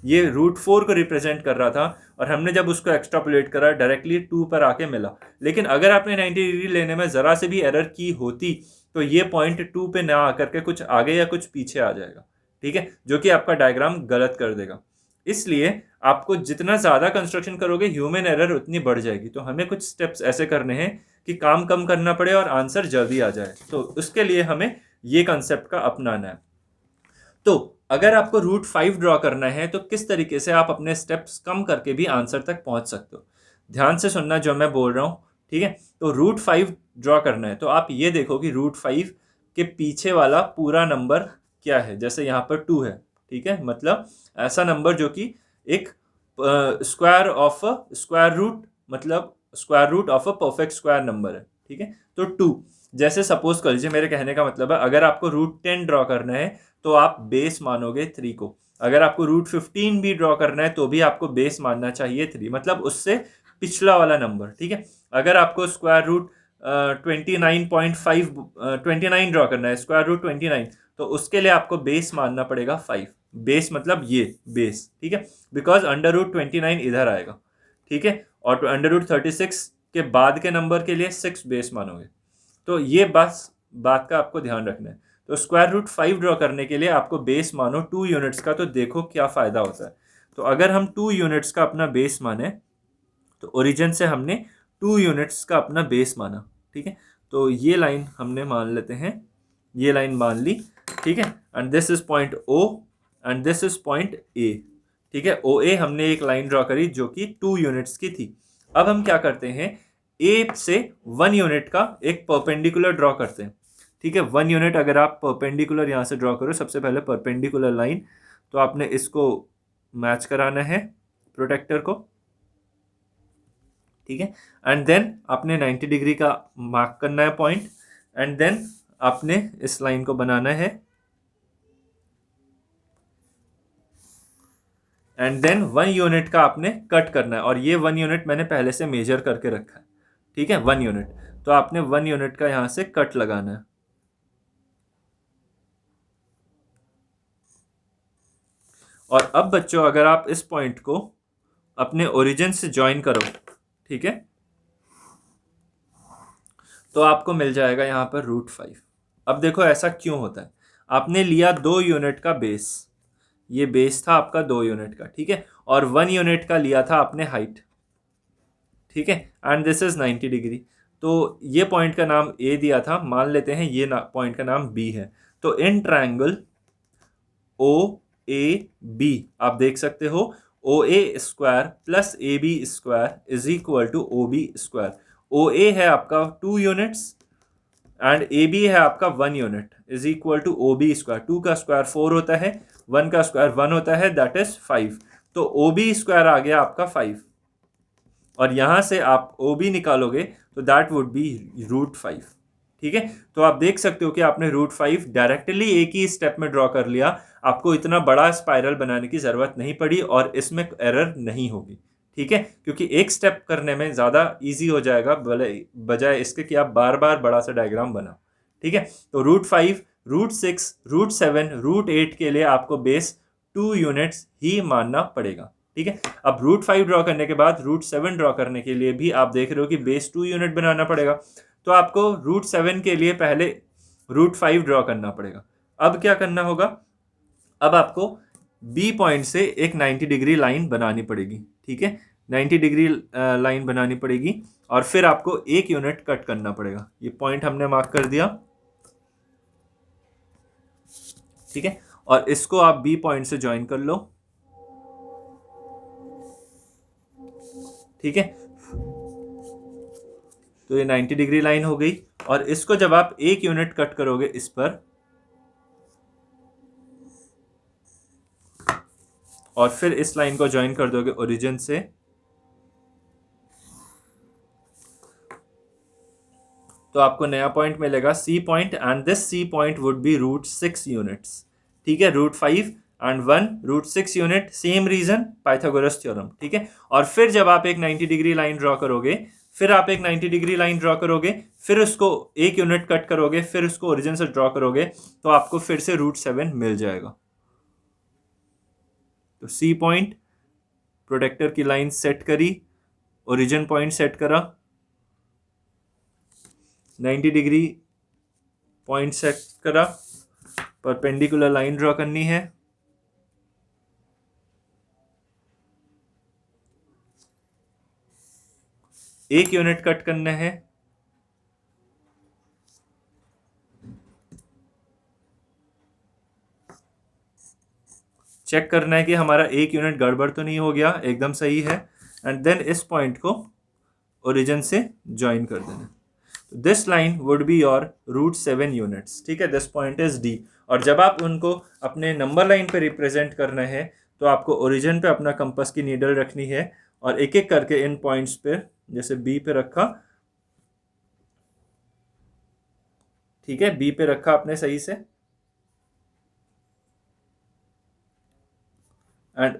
ये √4 को रिप्रेजेंट कर रहा था, और हमने जब उसको एक्स्ट्रापोलेट करा डायरेक्टली 2 पर आके मिला। लेकिन अगर आपने 90 डिग्री लेने में ज़रा से भी एरर की होती तो ये पॉइंट 2 पे ना आकर के कुछ आगे या कुछ पीछे आ जाएगा, ठीक है, जो कि आपका डायग्राम गलत कर देगा। इसलिए आपको जितना ज़्यादा कंस्ट्रक्शन करोगे ह्यूमन एरर उतनी बढ़ जाएगी। तो हमें कुछ स्टेप्स ऐसे करने हैं कि काम कम करना पड़े और आंसर जल्दी आ जाए। तो उसके लिए हमें ये कंसेप्ट का अपनाना है। तो अगर आपको रूट 5 ड्रॉ करना है तो किस तरीके से आप अपने स्टेप्स कम करके भी आंसर तक पहुंच सकते हो। ध्यान से सुनना जो मैं बोल रहा हूँ, ठीक है। तो रूट 5 ड्रॉ करना है तो आप ये देखो कि रूट 5 के पीछे वाला पूरा नंबर क्या है। जैसे यहाँ पर 2 है, ठीक है, मतलब ऐसा नंबर जो कि एक स्क्वायर ऑफ स्क्वायर रूट, मतलब square root of a perfect square number है, ठीक है। तो 2, जैसे सपोज कर लीजिए, मेरे कहने का मतलब है अगर आपको रूट 10 ड्रॉ करना है तो आप बेस मानोगे 3 को। अगर आपको रूट 15 भी ड्रॉ करना है तो भी आपको बेस मानना चाहिए 3, मतलब उससे पिछला वाला नंबर, ठीक है। अगर आपको स्क्वायर रूट 29.5 ड्रॉ करना है, स्क्वायर रूट 29, तो उसके लिए आपको बेस मानना पड़ेगा 5। बेस मतलब ये बेस, ठीक है, बिकॉज अंडर रूट 29 इधर आएगा, ठीक है। और अंडर रूट 36 के बाद के नंबर के लिए 6 बेस मानोगे। तो ये बस बात का आपको ध्यान रखना है। तो स्क्वायर रूट 5 ड्रॉ करने के लिए आपको बेस मानो 2 यूनिट्स का, तो देखो क्या फ़ायदा होता है। तो अगर हम 2 यूनिट्स का अपना बेस माने, तो ओरिजिन से हमने 2 यूनिट्स का अपना बेस माना, ठीक है। तो ये लाइन हमने मान लेते हैं, ये लाइन मान ली, ठीक है। And this is point O and this is point A, ठीक है। ओ ए हमने एक लाइन ड्रॉ करी जो कि 2 यूनिट्स की थी। अब हम क्या करते हैं, ए से 1 यूनिट का एक परपेंडिकुलर ड्रॉ करते हैं, ठीक है। 1 यूनिट अगर आप परपेंडिकुलर यहाँ से ड्रॉ करो, सबसे पहले परपेंडिकुलर लाइन, तो आपने इसको मैच कराना है प्रोटेक्टर को, ठीक है। एंड देन आपने 90 डिग्री का मार्क करना है पॉइंट, एंड देन आपने इस लाइन को बनाना है, एंड देन 1 यूनिट का आपने कट करना है। और ये 1 यूनिट मैंने पहले से मेजर करके रखा है, ठीक है, 1 यूनिट। तो आपने 1 यूनिट का यहां से कट लगाना है। और अब बच्चों अगर आप इस पॉइंट को अपने ओरिजिन से ज्वाइन करो, ठीक है, तो आपको मिल जाएगा यहां पर रूट 5। अब देखो ऐसा क्यों होता है, आपने लिया 2 यूनिट का बेस, ये बेस था आपका 2 यूनिट का, ठीक है, और 1 यूनिट का लिया था आपने हाइट, ठीक है। And this is 90 degree. तो ये पॉइंट का नाम ए दिया था, मान लेते हैं ये पॉइंट का नाम बी है। तो in triangle O A B आप देख सकते हो, O A square plus A B square is equal to O B square. O A है आपका 2 यूनिट्स एंड ए बी है आपका 1 unit, is equal to O B square. 2 का square 4 होता है, 1 का स्क्वायर 1 होता है, दैट इज 5। तो ओ बी स्क्वायर आ गया आपका 5, और यहां से आप ओ बी निकालोगे तो दैट वुड बी रूट 5, ठीक है। तो आप देख सकते हो कि आपने रूट 5 डायरेक्टली एक ही स्टेप में ड्रॉ कर लिया, आपको इतना बड़ा स्पाइरल बनाने की जरूरत नहीं पड़ी और इसमें एरर नहीं होगी, ठीक है, क्योंकि एक स्टेप करने में ज़्यादा इजी हो जाएगा बजाय इसके कि आप बार बार बड़ा सा डायग्राम बनाओ, ठीक है। तो रूट 5, रूट 6, रूट 7, रूट 8 के लिए आपको बेस 2 यूनिट्स ही मानना पड़ेगा, ठीक है। अब रूट 5 ड्रॉ करने के बाद रूट 7 ड्रॉ करने के लिए भी आप देख रहे हो कि बेस 2 यूनिट बनाना पड़ेगा। तो आपको रूट 7 के लिए पहले रूट 5 ड्रॉ करना पड़ेगा। अब क्या करना होगा, अब आपको बी पॉइंट से एक 90 डिग्री लाइन बनानी पड़ेगी, ठीक है, 90 डिग्री लाइन बनानी पड़ेगी, और फिर आपको 1 यूनिट कट करना पड़ेगा। ये पॉइंट हमने मार्क कर दिया, ठीक है, और इसको आप बी पॉइंट से ज्वाइन कर लो, ठीक है। तो ये 90 डिग्री लाइन हो गई, और इसको जब आप 1 यूनिट कट करोगे इस पर, और फिर इस लाइन को ज्वाइन कर दोगे ओरिजिन से, तो आपको नया पॉइंट मिलेगा C point, and this C point would be root 6 units, ठीक है। Root 5 and 1 root 6 unit, same reason, Pythagoras theorem, ठीक है। और फिर जब आप एक 90 डिग्री लाइन ड्रॉ करोगे, फिर आप एक 90 डिग्री लाइन ड्रॉ करोगे, फिर उसको 1 यूनिट कट करोगे, फिर उसको ओरिजिन से ड्रॉ करोगे, तो आपको फिर से रूट 7 मिल जाएगा। तो सी पॉइंट, प्रोटेक्टर की लाइन सेट करी, ओरिजिन पॉइंट सेट करा, 90 डिग्री पॉइंट सेट करा, परपेंडिकुलर लाइन ड्रॉ करनी है, एक यूनिट कट करना है, चेक करना है कि हमारा एक यूनिट गड़बड़ तो नहीं हो गया, एकदम सही है। एंड देन इस पॉइंट को ओरिजिन से ज्वाइन कर देना। This line would be your √7 units, ठीक है। This point is D. और जब आप उनको अपने नंबर लाइन पे रिप्रेजेंट करना है तो आपको ओरिजिन पे अपना कंपास की नीडल रखनी है और एक एक करके इन पॉइंट्स पे, जैसे बी पे रखा, ठीक है, बी पे रखा आपने सही से, एंड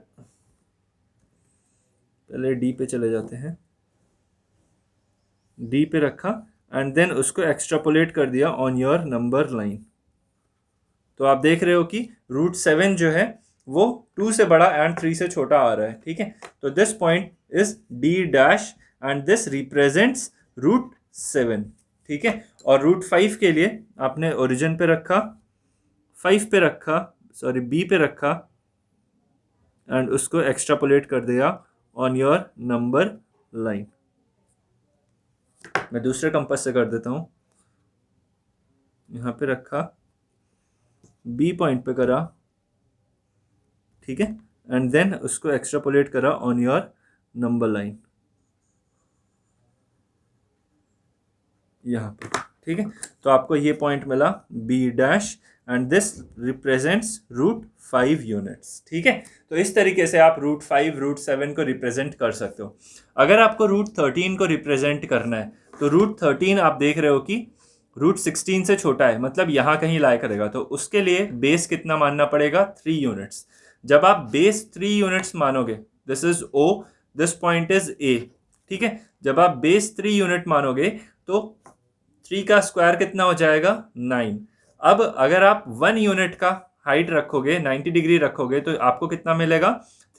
पहले डी पे चले जाते हैं, डी पे रखा एंड देन उसको एक्सट्रापोलेट कर दिया ऑन योर नंबर लाइन। तो आप देख रहे हो कि √7 जो है वो 2 से बड़ा एंड 3 से छोटा आ रहा है, ठीक है। तो this point is D dash and this represents √7, ठीक है। और √5 के लिए आपने ओरिजिन पे रखा, 5 पे रखा, सॉरी B पे रखा एंड उसको एक्सट्रापोलेट कर दिया ऑन योर नंबर लाइन। मैं दूसरे कंपास से कर देता हूं, यहां पे रखा, B पॉइंट पे करा, ठीक है, एंड देन उसको एक्सट्रापोलेट करा ऑन योर नंबर लाइन यहाँ पे, ठीक है। तो आपको ये पॉइंट मिला B dash and this represents √5 units, ठीक है। तो इस तरीके से आप √5 √7 को रिप्रेजेंट कर सकते हो। अगर आपको √13 को रिप्रेजेंट करना है तो √13 आप देख रहे हो कि √16 से छोटा है, मतलब यहाँ कहीं लाई करेगा। तो उसके लिए बेस कितना मानना पड़ेगा? 3 यूनिट्स। जब आप बेस 3 यूनिट्स मानोगे, this is O, this point is A, ठीक है। जब आप बेस 3 यूनिट मानोगे तो 3 का स्क्वायर कितना हो जाएगा? 9। अब अगर आप 1 यूनिट का हाइट रखोगे, 90 डिग्री रखोगे, तो आपको कितना मिलेगा?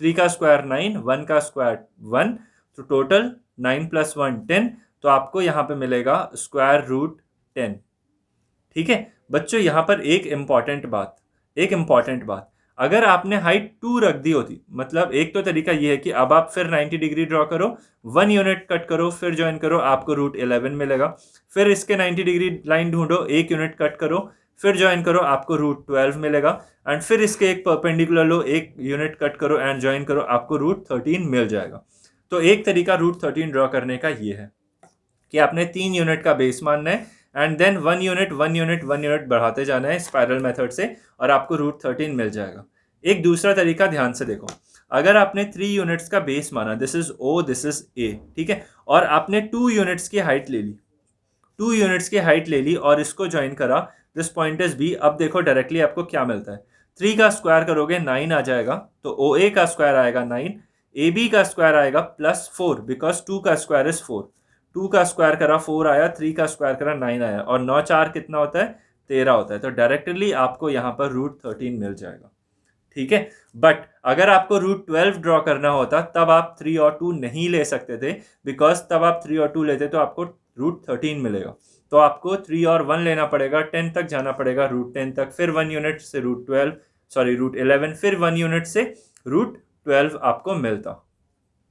3 का स्क्वायर 9, 1 का स्क्वायर 1, तो टोटल 9 + 1 10। तो आपको यहाँ पे मिलेगा √10, ठीक है। बच्चों यहाँ पर एक इंपॉर्टेंट बात, अगर आपने हाइट 2 रख दी होती, मतलब एक तो तरीका ये है कि अब आप फिर 90 डिग्री ड्रॉ करो, 1 यूनिट कट करो, फिर ज्वाइन करो, आपको √11 मिलेगा। फिर इसके 90 डिग्री लाइन ढूंढो, 1 यूनिट कट करो, फिर ज्वाइन करो, आपको √12 मिलेगा। एंड फिर इसके एक परपेंडिकुलर लो, 1 यूनिट कट करो एंड ज्वाइन करो, आपको √13 मिल जाएगा। तो एक तरीका √13 ड्रॉ करने का ये है कि आपने 3 यूनिट का बेस मानना है एंड देन 1 यूनिट बढ़ाते जाना है स्पाइरल मेथड से और आपको √13 मिल जाएगा। एक दूसरा तरीका ध्यान से देखो, अगर आपने 3 यूनिट्स का बेस माना, this is O, this is A, ठीक है, और आपने 2 यूनिट्स की हाइट ले ली, 2 यूनिट्स की हाइट ले ली और इसको ज्वाइन करा, दिस पॉइंट इज B। अब देखो डायरेक्टली आपको क्या मिलता है, 3 का स्क्वायर करोगे 9 आ जाएगा, तो OA का स्क्वायर आएगा 9, AB का स्क्वायर आएगा +4 बिकॉज 2 का स्क्वायर इज 4, 2 का स्क्वायर करा 4 आया, 3 का स्क्वायर करा 9 आया, और 9 4 कितना होता है? 13 होता है। तो डायरेक्टली आपको यहाँ पर √13 मिल जाएगा, ठीक है। बट अगर आपको √12 ड्रॉ करना होता तब आप 3 और 2 नहीं ले सकते थे, बिकॉज तब आप 3 और 2 लेते तो आपको √13 मिलेगा। तो आपको 3 और 1 लेना पड़ेगा, 10 तक जाना पड़ेगा, √10 तक, फिर 1 यूनिट से √11, फिर 1 यूनिट से √12 आपको मिलता,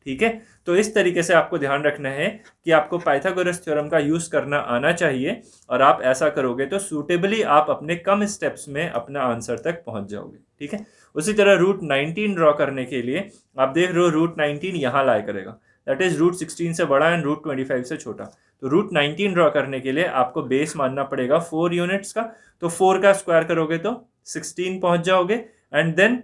ठीक है। तो इस तरीके से आपको ध्यान रखना है कि आपको पाइथागोरस थ्योरम का यूज करना आना चाहिए, और आप ऐसा करोगे तो सूटेबली आप अपने कम स्टेप्स में अपना आंसर तक पहुंच जाओगे, ठीक है। उसी तरह √19 ड्रॉ करने के लिए आप देख रहे हो √19 यहाँ लाई करेगा, दैट इज √16 से बड़ा एंड √25 से छोटा। तो √19 ड्रॉ करने के लिए आपको बेस मानना पड़ेगा 4 यूनिट्स का, तो 4 का स्क्वायर करोगे तो 16 पहुंच जाओगे, एंड देन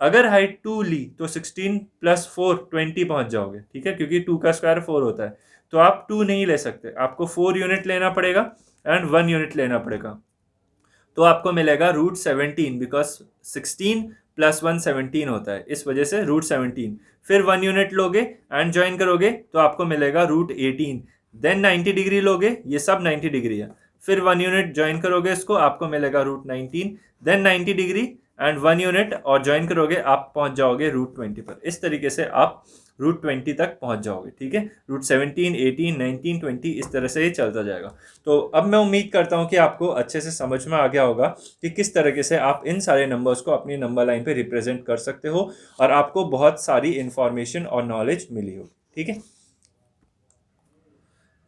अगर हाइट 2 ली तो 16 + 4 20 पहुंच जाओगे, ठीक है, क्योंकि 2 का स्क्वायर 4 होता है। तो आप 2 नहीं ले सकते, आपको 4 यूनिट लेना पड़ेगा एंड 1 यूनिट लेना पड़ेगा। तो आपको मिलेगा √17 बिकॉज 16 + 1 17 होता है, इस वजह से √17। फिर 1 यूनिट लोगे एंड ज्वाइन करोगे तो आपको मिलेगा √18। देन 90 डिग्री लोगे, ये सब 90 डिग्री है, फिर 1 यूनिट ज्वाइन करोगे इसको, आपको मिलेगा √19। देन 90 डिग्री एंड 1 यूनिट और ज्वाइन करोगे, आप पहुंच जाओगे √20 पर। इस तरीके से आप √20 तक पहुंच जाओगे, ठीक है। √17, 18, 19, 20 इस तरह से ये चलता जाएगा। तो अब मैं उम्मीद करता हूं कि आपको अच्छे से समझ में आ गया होगा कि किस तरीके से आप इन सारे नंबर्स को अपनी नंबर लाइन पे रिप्रेजेंट कर सकते हो, और आपको बहुत सारी इंफॉर्मेशन और नॉलेज मिली होगी, ठीक है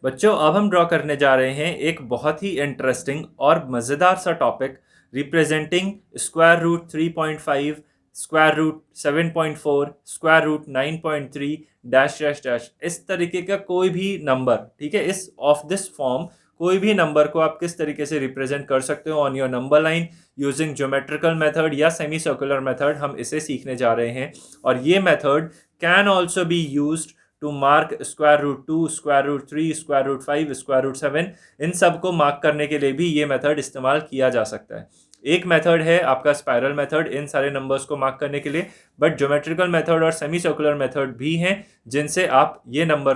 बच्चों। अब हम ड्रॉ करने जा रहे हैं एक बहुत ही इंटरेस्टिंग और मज़ेदार सा topic, representing √3.5 square root 7.4, square root 9.3, dash dash dash, इस तरीके का कोई भी नंबर, ठीक है, इस ऑफ दिस फॉर्म कोई भी नंबर को आप किस तरीके से रिप्रेजेंट कर सकते हो on your number line using geometrical method या सेमी सर्कुलर मेथड, हम इसे सीखने जा रहे हैं। और ये method can also be used to mark square root 2, square root 3, square root 5, square root 7, इन सब को मार्क करने के लिए भी ये मेथड इस्तेमाल किया जा सकता है। एक मेथड है आपका स्पाइरल मेथड इन सारे नंबर्स को मार्क करने के लिए, बट ज्योमेट्रिकल मेथड और सेमी सर्कुलर मेथड भी हैं जिनसे आप ये नंबर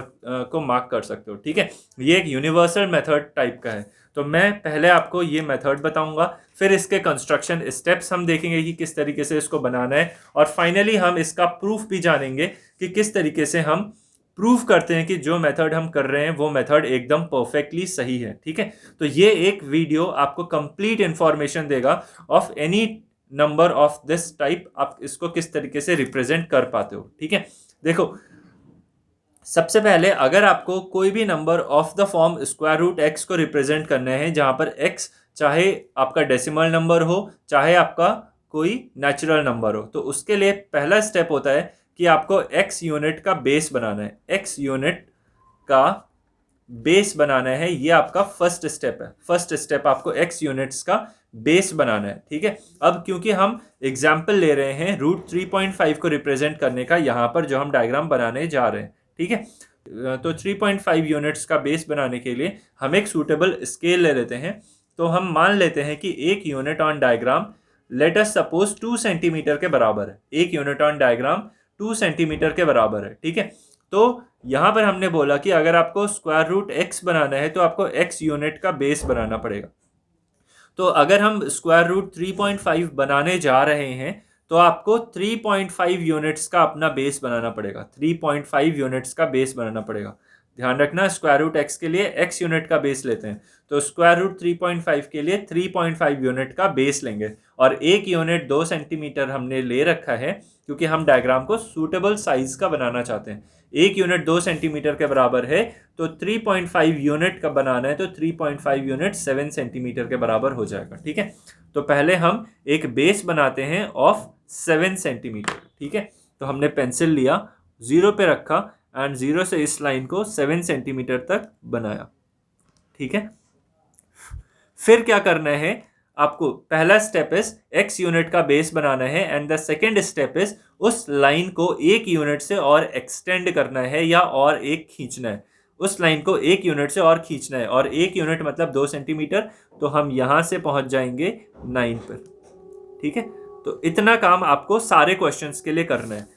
को मार्क कर सकते हो, ठीक है। ये एक यूनिवर्सल मेथड टाइप का है। तो मैं पहले आपको ये मेथड बताऊंगा, फिर इसके कंस्ट्रक्शन स्टेप्स हम देखेंगे कि किस तरीके से इसको बनाना है, और फाइनली हम इसका प्रूफ भी जानेंगे कि किस तरीके से हम प्रूफ करते हैं कि जो मेथड हम कर रहे हैं वो मेथड एकदम परफेक्टली सही है, ठीक है। तो ये एक वीडियो आपको कंप्लीट इंफॉर्मेशन देगा of any number of this type, आप इसको किस तरीके से रिप्रेजेंट कर पाते हो, ठीक है। देखो, सबसे पहले अगर आपको कोई भी number of the form square root X को रिप्रेजेंट करना है, जहां पर एक्स चाहे आपका डेसिमल नंबर हो चाहे आपका कोई नेचुरल नंबर हो, तो उसके लिए पहला स्टेप होता है कि आपको x यूनिट का बेस बनाना है। x यूनिट का बेस बनाना है, ये आपका फर्स्ट स्टेप है। फर्स्ट स्टेप आपको x यूनिट्स का बेस बनाना है, ठीक है। अब क्योंकि हम एग्जाम्पल ले रहे हैं रूट 3.5 को रिप्रेजेंट करने का, यहाँ पर जो हम डायग्राम बनाने जा रहे हैं, ठीक है, तो 3.5 यूनिट्स का बेस बनाने के लिए हम एक सूटेबल स्केल ले लेते हैं। तो हम मान लेते हैं कि एक unit on diagram let us suppose 2 centimetre के बराबर है। एक यूनिट ऑन डायग्राम 2 सेंटीमीटर के बराबर है, ठीक है। तो यहां पर हमने बोला कि अगर आपको स्क्वायर रूट एक्स बनाना है तो आपको एक्स यूनिट का बेस बनाना पड़ेगा। तो अगर हम स्क्वायर रूट 3.5 बनाने जा रहे हैं तो आपको 3.5 यूनिट्स का अपना बेस बनाना पड़ेगा। 3.5 यूनिट्स का बेस बनाना पड़ेगा। ध्यान रखना, स्क्वायर रूट एक्स के लिए एक्स यूनिट का बेस लेते हैं, तो स्क्वायर रूट 3.5 के लिए 3.5 यूनिट का बेस लेंगे। और एक यूनिट 2 सेंटीमीटर हमने ले रखा है क्योंकि हम डायग्राम को सूटेबल साइज का बनाना चाहते हैं। एक यूनिट 2 सेंटीमीटर के बराबर है, तो 3.5 यूनिट का बनाना है तो 3.5 यूनिट 7 सेंटीमीटर के बराबर हो जाएगा, ठीक है। तो पहले हम एक बेस बनाते हैं ऑफ 7 सेंटीमीटर, ठीक है। तो हमने पेंसिल लिया, 0 पे रखा एंड 0 से इस लाइन को 7 सेंटीमीटर तक बनाया, ठीक है। फिर क्या करना है आपको, पहला स्टेप इज x यूनिट का बेस बनाना है and the second step is उस लाइन को एक यूनिट से और एक्सटेंड करना है या और एक खींचना है। उस लाइन को एक यूनिट से और खींचना है, और एक यूनिट मतलब 2 सेंटीमीटर, तो हम यहां से पहुंच जाएंगे 9 पर, ठीक है। तो इतना काम आपको सारे क्वेश्चंस के लिए करना है।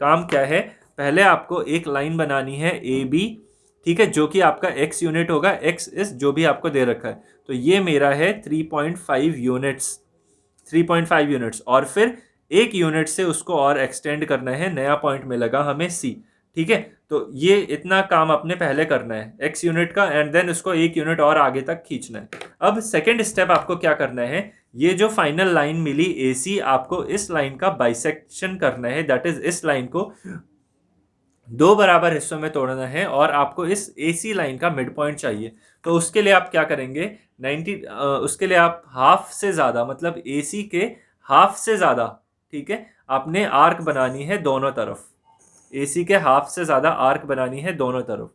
काम क्या है, पहले आपको एक लाइन बनानी है ए बी, ठीक है, जो कि आपका x यूनिट होगा, x इज जो भी आपको दे रखा है। तो ये मेरा है 3.5 यूनिट्स, 3.5 यूनिट्स, और फिर एक यूनिट से उसको और एक्सटेंड करना है, नया पॉइंट मिलेगा हमें c, ठीक है। तो ये इतना काम अपने पहले करना है x यूनिट का, एंड देन उसको एक यूनिट और आगे तक खींचना है। अब सेकेंड स्टेप आपको क्या करना है, ये जो फाइनल लाइन मिली AC, आपको इस लाइन का बाइसेक्शन करना है, दैट इज इस लाइन को 2 बराबर हिस्सों में तोड़ना है, और आपको इस AC लाइन का मिड पॉइंट चाहिए। तो उसके लिए आप क्या करेंगे, उसके लिए आप हाफ से ज़्यादा, मतलब AC के हाफ से ज़्यादा, ठीक है, आपने आर्क बनानी है दोनों तरफ। AC के हाफ से ज़्यादा आर्क बनानी है दोनों तरफ।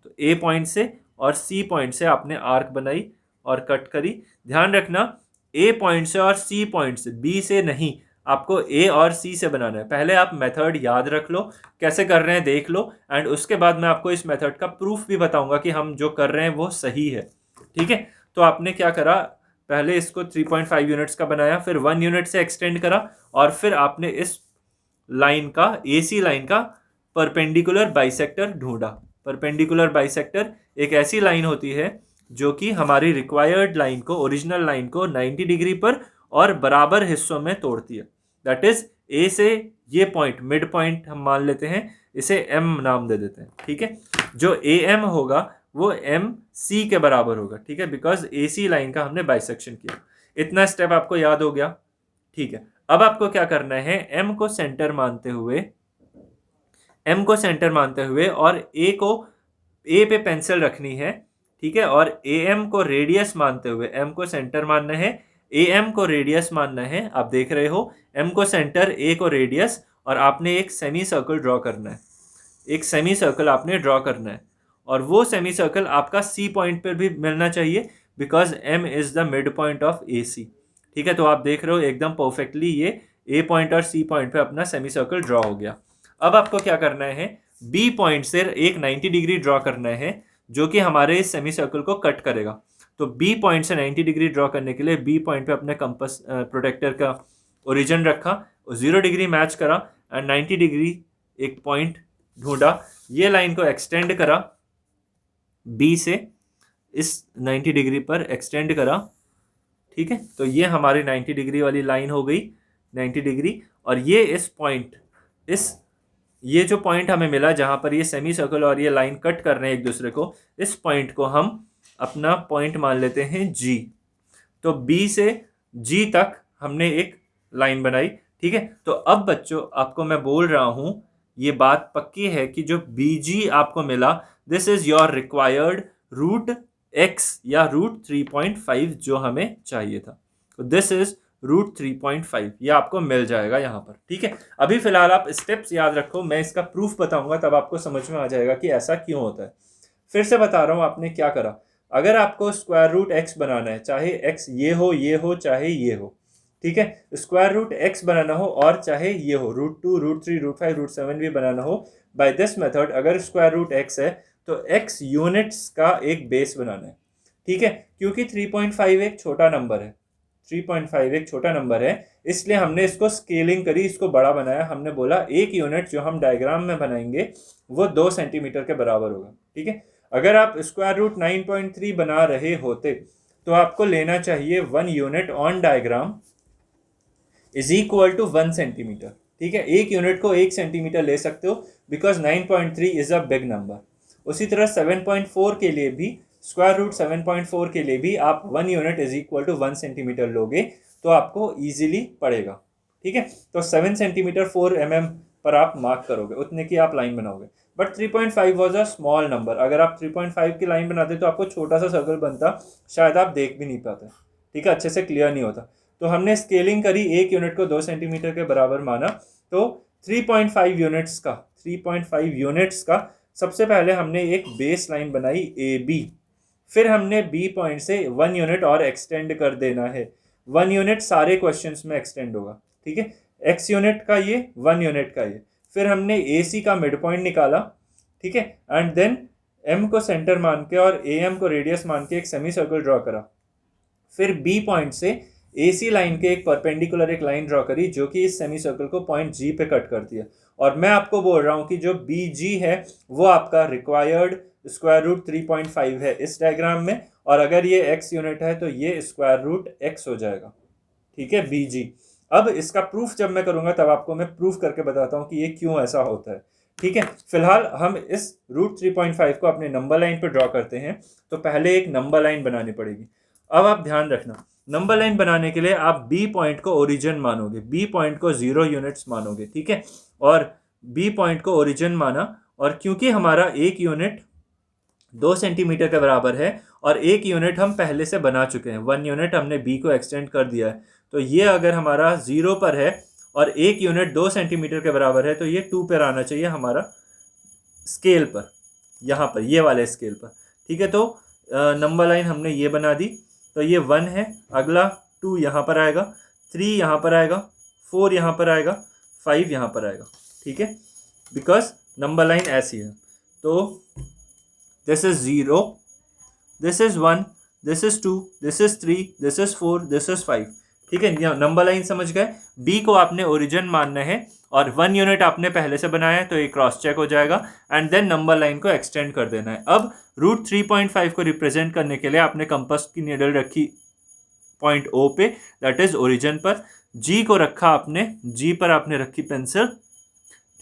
तो A पॉइंट से और C पॉइंट से आपने आर्क बनाई और कट करी। ध्यान रखना, A पॉइंट से और C पॉइंट से, B से नहीं, आपको A और C से बनाना है। पहले आप मेथड याद रख लो, कैसे कर रहे हैं देख लो, एंड उसके बाद मैं आपको इस मेथड का प्रूफ भी बताऊंगा कि हम जो कर रहे हैं वो सही है, ठीक है। तो आपने क्या करा, पहले इसको 3.5 यूनिट्स का बनाया, फिर 1 यूनिट से एक्सटेंड करा, और फिर आपने इस लाइन का, AC लाइन का परपेंडिकुलर बाइसेक्टर ढूंढा। परपेंडिकुलर बाइसेक्टर एक ऐसी लाइन होती है जो कि हमारी रिक्वायर्ड लाइन को, ओरिजिनल लाइन को 90 डिग्री पर और बराबर हिस्सों में तोड़ती है। दैट इज A से ये पॉइंट, मिड पॉइंट हम मान लेते हैं, इसे M नाम दे देते हैं, ठीक है। जो AM होगा वो MC के बराबर होगा, ठीक है, बिकॉज AC लाइन का हमने बाइसेक्शन किया। इतना स्टेप आपको याद हो गया, ठीक है। अब आपको क्या करना है, M को सेंटर मानते हुए और A पे पेंसिल रखनी है, ठीक है, और AM को रेडियस मानते हुए, M को सेंटर मानना है, ए एम को रेडियस मानना है, आप देख रहे हो, एम को सेंटर, ए को रेडियस, और आपने एक सेमी सर्कल ड्रॉ करना है, एक सेमी सर्कल आपने ड्रॉ करना है, और वो सेमी सर्कल आपका सी पॉइंट पर भी मिलना चाहिए because M is the mid point of A C. ठीक है, तो आप देख रहे हो एकदम परफेक्टली ये ए पॉइंट और सी पॉइंट पे अपना सेमी सर्कल ड्रॉ हो गया। अब आपको क्या करना है, बी पॉइंट से एक 90 डिग्री ड्रॉ करना है जो कि हमारे इस सेमी सर्कल को कट करेगा। तो बी पॉइंट से 90 डिग्री ड्रॉ करने के लिए बी पॉइंट पे अपने कंपास प्रोटेक्टर का ओरिजिन रखा, 0 डिग्री मैच करा एंड 90 डिग्री एक पॉइंट ढूंढा, ये लाइन को एक्सटेंड करा बी से, इस 90 डिग्री पर एक्सटेंड करा। ठीक है, तो ये हमारी 90 डिग्री वाली लाइन हो गई, 90 डिग्री, और ये इस पॉइंट, ये जो पॉइंट हमें मिला जहां पर ये सेमी सर्कल और ये लाइन कट कर रहे हैं एक दूसरे को, इस पॉइंट को हम अपना पॉइंट मान लेते हैं जी। तो बी से जी तक हमने एक लाइन बनाई। ठीक है, तो अब बच्चों आपको मैं बोल रहा हूं, ये बात पक्की है कि जो बी जी आपको मिला, this is your required root X या रूट 3.5 जो हमें चाहिए था। तो दिस इज रूट 3.5, ये आपको मिल जाएगा यहाँ पर। ठीक है, अभी फिलहाल आप स्टेप्स याद रखो, मैं इसका प्रूफ बताऊंगा तब आपको समझ में आ जाएगा कि ऐसा क्यों होता है। फिर से बता रहा हूँ आपने क्या करा। अगर आपको स्क्वायर रूट एक्स बनाना है, चाहे एक्स ये हो चाहे ये हो, ठीक है, स्क्वायर रूट एक्स बनाना हो और चाहे ये हो, रूट 2 रूट 3 रूट 5 रूट 7 भी बनाना हो, बाय दिस मेथड अगर स्क्वायर रूट एक्स है तो एक्स यूनिट्स का एक बेस बनाना है। ठीक है, क्योंकि 3.5 एक छोटा नंबर है, 3.5 एक छोटा नंबर है, इसलिए हमने इसको स्केलिंग करी, इसको बड़ा बनाया। हमने बोला एक यूनिट जो हम डायग्राम में बनाएंगे वो 2 सेंटीमीटर के बराबर होगा। ठीक है, अगर आप स्क्वायर रूट 9.3 बना रहे होते तो आपको लेना चाहिए 1 unit on diagram is equal to 1 centimetre. ठीक है, एक यूनिट को 1 सेंटीमीटर ले सकते हो because 9.3 is a big number. उसी तरह 7.4 के लिए भी, स्क्वायर रूट 7.4 के लिए भी आप 1 unit is equal to 1 centimetre लोगे तो आपको इजीली पड़ेगा। ठीक है, तो 7 सेंटीमीटर 4 mm पर आप मार्क करोगे, उतने की आप लाइन बनाओगे। But 3.5 was a small number, अगर आप 3.5 की लाइन बनाते तो आपको छोटा सा सर्कल बनता, शायद आप देख भी नहीं पाते। ठीक है, अच्छे से क्लियर नहीं होता। तो हमने स्केलिंग करी, एक यूनिट को 2 सेंटीमीटर के बराबर माना, तो 3.5 यूनिट्स का सबसे पहले हमने एक बेस लाइन बनाई ए बी, फिर हमने बी पॉइंट से 1 यूनिट और एक्सटेंड कर देना है। 1 यूनिट सारे क्वेश्चंस में एक्सटेंड होगा। ठीक है, एक्स यूनिट का ये, 1 यूनिट का ये, फिर हमने ए सी का मिड पॉइंट निकाला। ठीक है, एंड देन एम को सेंटर मान के और ए एम को रेडियस मान के एक सेमी सर्कल ड्रॉ करा। फिर बी पॉइंट से ए सी लाइन के एक परपेंडिकुलर एक लाइन ड्रॉ करी जो कि इस सेमी सर्कल को पॉइंट जी पे कट करती है। और मैं आपको बोल रहा हूँ कि जो बी जी है वो आपका रिक्वायर्ड स्क्वायर रूट 3.5 है इस डायग्राम में, और अगर ये एक्स यूनिट है तो ये स्क्वायर रूट एक्स हो जाएगा। ठीक है, बी जी। अब इसका प्रूफ जब मैं करूंगा तब आपको मैं प्रूफ करके बताता हूँ कि ये क्यों ऐसा होता है। ठीक है, फिलहाल हम इस रूट 3.5 को अपने नंबर लाइन पर ड्रॉ करते हैं। तो पहले एक नंबर लाइन बनानी पड़ेगी। अब आप ध्यान रखना, नंबर लाइन बनाने के लिए आप बी पॉइंट को ओरिजिन मानोगे, बी पॉइंट को 0 यूनिट्स मानोगे। ठीक है, और बी पॉइंट को ओरिजिन माना, और क्योंकि हमारा एक यूनिट 2 सेंटीमीटर के बराबर है और एक यूनिट हम पहले से बना चुके हैं, 1 यूनिट हमने बी को एक्सटेंड कर दिया है, तो ये अगर हमारा 0 पर है और एक यूनिट 2 सेंटीमीटर के बराबर है तो ये 2 पर आना चाहिए हमारा स्केल पर, यहाँ पर ये वाले स्केल पर। ठीक है, तो नंबर लाइन हमने ये बना दी, तो ये 1 है, अगला 2 यहाँ पर आएगा, 3 यहाँ पर आएगा, 4 यहाँ पर आएगा, 5 यहाँ पर आएगा। ठीक है, बिकॉज नंबर लाइन ऐसी है। तो this is 0, this is 1, this is 2, this is 3, this is 4, this is 5। ठीक है, नंबर लाइन समझ गए। बी को आपने ओरिजिन मानना है और 1 यूनिट आपने पहले से बनाया है तो ये क्रॉस चेक हो जाएगा, एंड देन नंबर लाइन को एक्सटेंड कर देना है। अब रूट 3.5 को रिप्रेजेंट करने के लिए आपने कंपास की नीडल रखी पॉइंट ओ पे, दैट इज ओरिजिन पर, जी को रखा आपने, जी पर आपने रखी पेंसिल।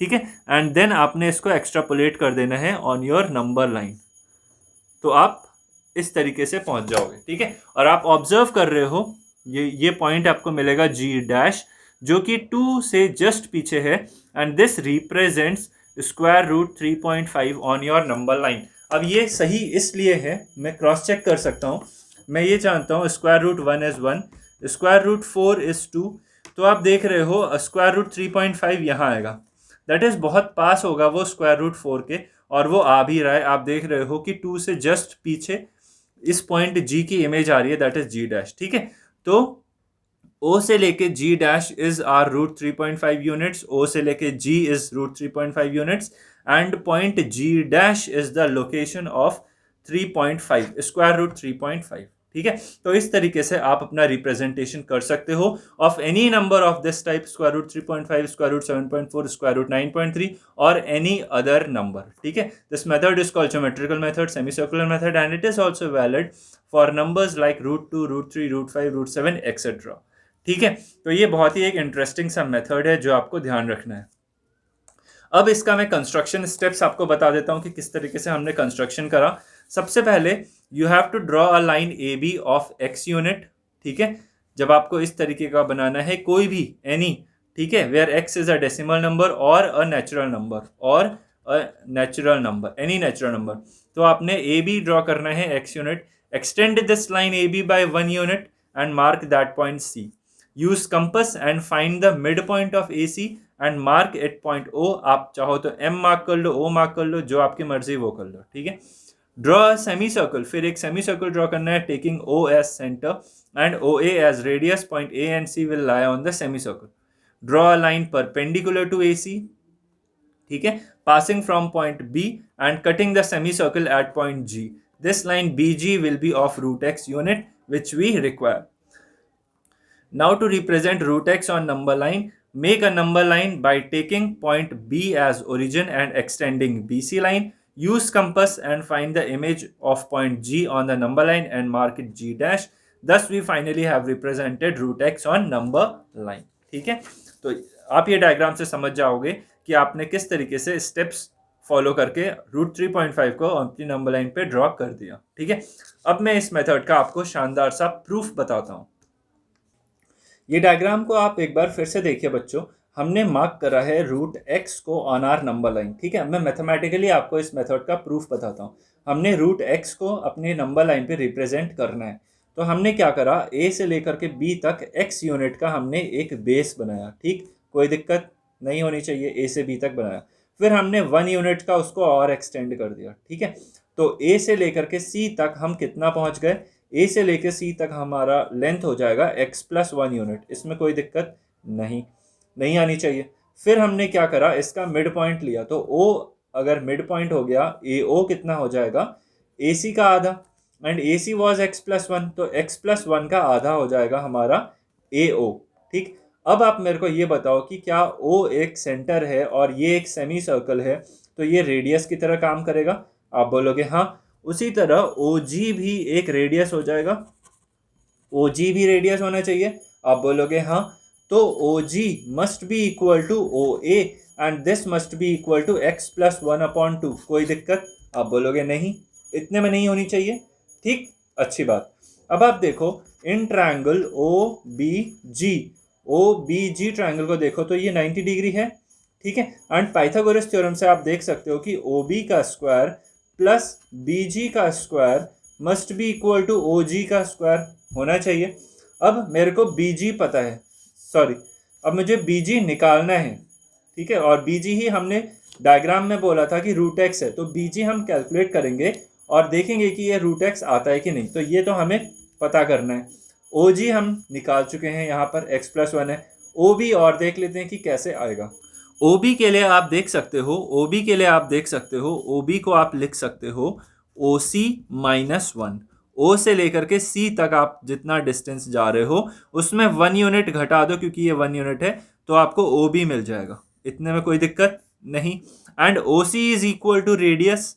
ठीक है, एंड देन आपने इसको एक्सट्रापोलेट कर देना है ऑन योर नंबर लाइन, तो आप इस तरीके से पहुंच जाओगे। ठीक है, और आप ऑब्जर्व कर रहे हो ये पॉइंट आपको मिलेगा जी डैश, जो कि 2 से जस्ट पीछे है, and this represents square root 3.5 on your number line. अब ये सही इसलिए है, मैं क्रॉस चेक कर सकता हूँ, मैं ये जानता हूँ square root 1 is 1, square root 4 is 2, तो आप देख रहे हो स्क्वायर रूट 3.5 यहाँ आएगा, दैट इज बहुत पास होगा वो स्क्वायर रूट 4 के, और वो आ भी रहा है। आप देख रहे हो कि 2 से जस्ट पीछे इस पॉइंट जी की इमेज आ रही है, दैट इज जी डैश। ठीक है, तो O से लेके G dash is are root 3.5 units, O से लेके G is root 3.5 units, and point G dash is the location of 3.5 square root 3.5। ठीक है, तो इस तरीके से आप अपना रिप्रेजेंटेशन कर सकते हो of any number of this type, square root 3.5, square root 7.4, square root 9.3 और एनी अदर नंबर। ठीक है, this method is called geometrical method, semi circular method, and it is also valid for numbers like root 2, root 3, root 5, root 7 etcetera. ठीक है, तो ये बहुत ही एक interesting सा मेथड है जो आपको ध्यान रखना है। अब इसका मैं कंस्ट्रक्शन स्टेप्स आपको बता देता हूं कि किस तरीके से हमने कंस्ट्रक्शन करा। सबसे पहले you have to draw a line A B of X unit. ठीक है, जब आपको इस तरीके का बनाना है कोई भी एनी, ठीक है, where X is a decimal number और अ नेचुरल नंबर, और a natural number, any natural number, तो आपने ए बी ड्रॉ करना है X unit. Extend this line A B by 1 unit and mark that point C. Use compass and find the mid point of A C and mark at point O. आप चाहो तो M mark कर लो, ओ mark कर लो, जो आपकी मर्जी वो कर लो। ठीक है, ड्रॉ सेमी सर्कल, फिर एक सेमी सर्कल ड्रॉ करना है taking O as centre and O A as radius. Point A and C will lie on the semi circle. Draw a line perpendicular to A C, ठीक है, passing from point B and cutting the semi circle at point G. This line B G will be of root X unit which we require. Now to represent root x on number line, make a number line by taking point B as origin and extending BC line. Use compass and find the image of point G on the number line and mark it G dash. Thus we finally have represented root x on number line. ठीक है, तो आप ये diagram से समझ जाओगे कि आपने किस तरीके से स्टेप्स फॉलो करके रूट 3.5 को अपनी नंबर लाइन पे ड्रॉ कर दिया। ठीक है, अब मैं इस मेथड का आपको शानदार सा प्रूफ बताता हूँ। ये डायग्राम को आप एक बार फिर से देखिए बच्चों, हमने मार्क करा है रूट एक्स को ऑन आर नंबर लाइन। ठीक है, मैं मैथमेटिकली आपको इस मेथड का प्रूफ बताता हूँ। हमने रूट एक्स को अपने नंबर लाइन पे रिप्रेजेंट करना है, तो हमने क्या करा, ए से लेकर के बी तक एक्स यूनिट का हमने एक बेस बनाया। ठीक, कोई दिक्कत नहीं होनी चाहिए, ए से बी तक बनाया। फिर हमने 1 यूनिट का उसको और एक्सटेंड कर दिया। ठीक है, तो ए से लेकर के सी तक हम कितना पहुंच गए, ए से लेकर सी तक हमारा लेंथ हो जाएगा x प्लस 1 यूनिट। इसमें कोई दिक्कत नहीं आनी चाहिए। फिर हमने क्या करा, इसका मिड पॉइंट लिया, तो O अगर मिड पॉइंट हो गया, AO कितना हो जाएगा, AC का आधा, and AC was x plus 1, तो x प्लस 1 का आधा हो जाएगा हमारा AO। ठीक, अब आप मेरे को ये बताओ कि क्या O एक सेंटर है और ये एक सेमी सर्कल है, तो ये रेडियस की तरह काम करेगा? आप बोलोगे हाँ। उसी तरह OG भी एक रेडियस हो जाएगा, OG भी रेडियस होना चाहिए। आप बोलोगे हाँ। तो OG must be equal to OA and this must be equal to x plus 1/2। कोई दिक्कत? आप बोलोगे नहीं, इतने में नहीं होनी चाहिए। ठीक, अच्छी बात। अब आप देखो इन ट्रायंगल OBG ट्रायंगल को देखो तो ये 90 डिग्री है। ठीक है, एंड पाइथागोरस थ्योरम से आप देख सकते हो कि OB का स्क्वायर प्लस BG का square must be equal to OG का स्क्वायर होना चाहिए। अब मेरे को BG पता है, अब मुझे BG निकालना है। ठीक है, और BG ही हमने डायग्राम में बोला था कि रूट एक्स है, तो BG हम कैलकुलेट करेंगे और देखेंगे कि ये रूट एक्स आता है कि नहीं। तो ये तो हमें पता करना है। OG हम निकाल चुके हैं, यहाँ पर x प्लस 1 है। OB और देख लेते हैं कि कैसे आएगा। OB के लिए आप देख सकते हो, OB को आप लिख सकते हो OC माइनस 1। O से लेकर के C तक आप जितना डिस्टेंस जा रहे हो उसमें 1 यूनिट घटा दो, क्योंकि ये 1 यूनिट है, तो आपको OB मिल जाएगा। इतने में कोई दिक्कत नहीं। And OC is equal to radius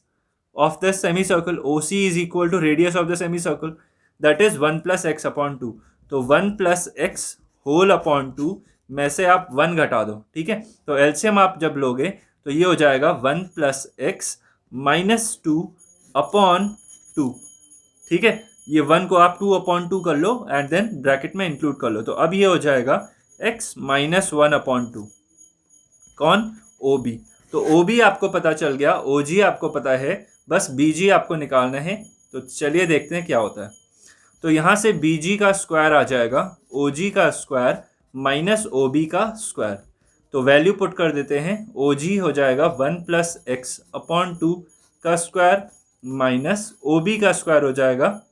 of the semi circle, OC is equal to radius of the semi circle, that is 1 plus X upon 2। तो 1 प्लस एक्स होल अपॉन 2 में से आप 1 घटा दो। ठीक है, तो एलसीएम आप जब लोगे तो ये हो जाएगा 1 प्लस एक्स माइनस 2 अपॉन 2। ठीक है, ये 1 को आप 2 अपॉन 2 कर लो एंड देन ब्रैकेट में इंक्लूड कर लो, तो अब ये हो जाएगा x माइनस 1 अपॉन 2। कौन? OB। तो OB आपको पता चल गया, OG आपको पता है, बस BG आपको निकालना है। तो चलिए देखते हैं क्या होता है। तो यहाँ से BG का स्क्वायर आ जाएगा OG का स्क्वायर माइनस OB का स्क्वायर। तो वैल्यू पुट कर देते हैं, OG हो जाएगा 1 + x/2 का स्क्वायर माइनस OB का स्क्वायर हो जाएगा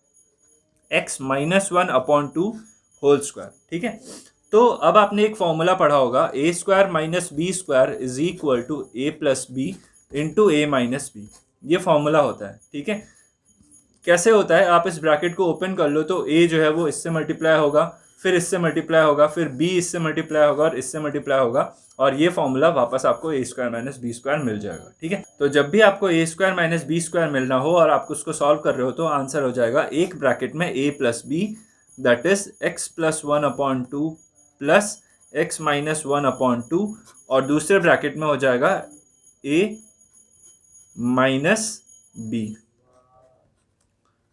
x - 1/2 होल स्क्वायर। ठीक है, तो अब आपने एक फॉर्मूला पढ़ा होगा, a² - b² = a + b × a - b। ये फॉर्मूला होता है। ठीक है, कैसे होता है, आप इस ब्रैकेट को ओपन कर लो तो a जो है वो इससे मल्टीप्लाई होगा, फिर इससे मल्टीप्लाई होगा, फिर b इससे मल्टीप्लाई होगा और इससे मल्टीप्लाई होगा, और ये फॉर्मूला वापस आपको a² - b² मिल जाएगा। ठीक है, तो जब भी आपको a² - b² मिलना हो और आप उसको सॉल्व कर रहे हो तो आंसर हो जाएगा एक ब्रैकेट में a + b that is x + 1/2 plus x - 1/2 और दूसरे ब्रैकेट में हो जाएगा a - b,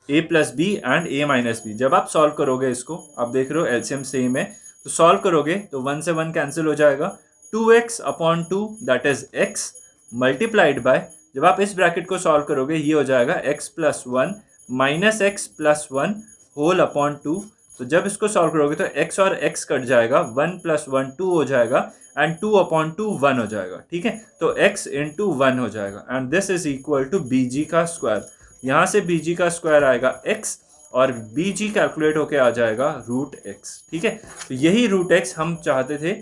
a + b and a - b। जब आप सॉल्व करोगे इसको, आप देख रहे हो एलसीएम सेम है, तो सॉल्व करोगे तो 1 से 1 कैंसिल हो जाएगा, 2x/2 that is x multiplied by, जब आप इस ब्रैकेट को सॉल्व करोगे ये हो जाएगा x + 1 minus x + 1 whole upon 2। तो जब इसको सॉल्व करोगे तो x और x कट जाएगा, 1 + 1 2 हो जाएगा एंड 2/2 1 हो जाएगा। ठीक है, तो x × 1 हो जाएगा and this is equal to BG का स्क्वायर। यहाँ से BG का स्क्वायर आएगा x और BG कैलकुलेट होके आ जाएगा √x। ठीक है, तो यही √x हम चाहते थे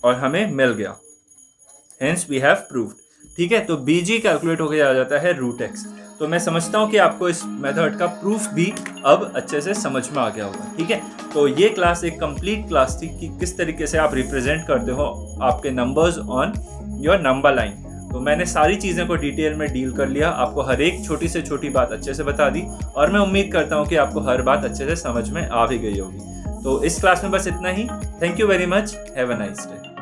और हमें मिल गया, हेंस वी हैव प्रूव्ड। ठीक है, तो BG कैलकुलेट होके आ जाता है √x। तो मैं समझता हूँ कि आपको इस मेथड का प्रूफ भी अब अच्छे से समझ में आ गया होगा। ठीक है, तो ये क्लास एक कंप्लीट क्लास थी कि किस तरीके से आप रिप्रेजेंट करते हो आपके numbers on your number line. तो मैंने सारी चीज़ें को डिटेल में डील कर लिया, आपको हर एक छोटी से छोटी बात अच्छे से बता दी और मैं उम्मीद करता हूँ कि आपको हर बात अच्छे से समझ में आ भी गई होगी। तो इस क्लास में बस इतना ही। Thank you very much, have a nice day.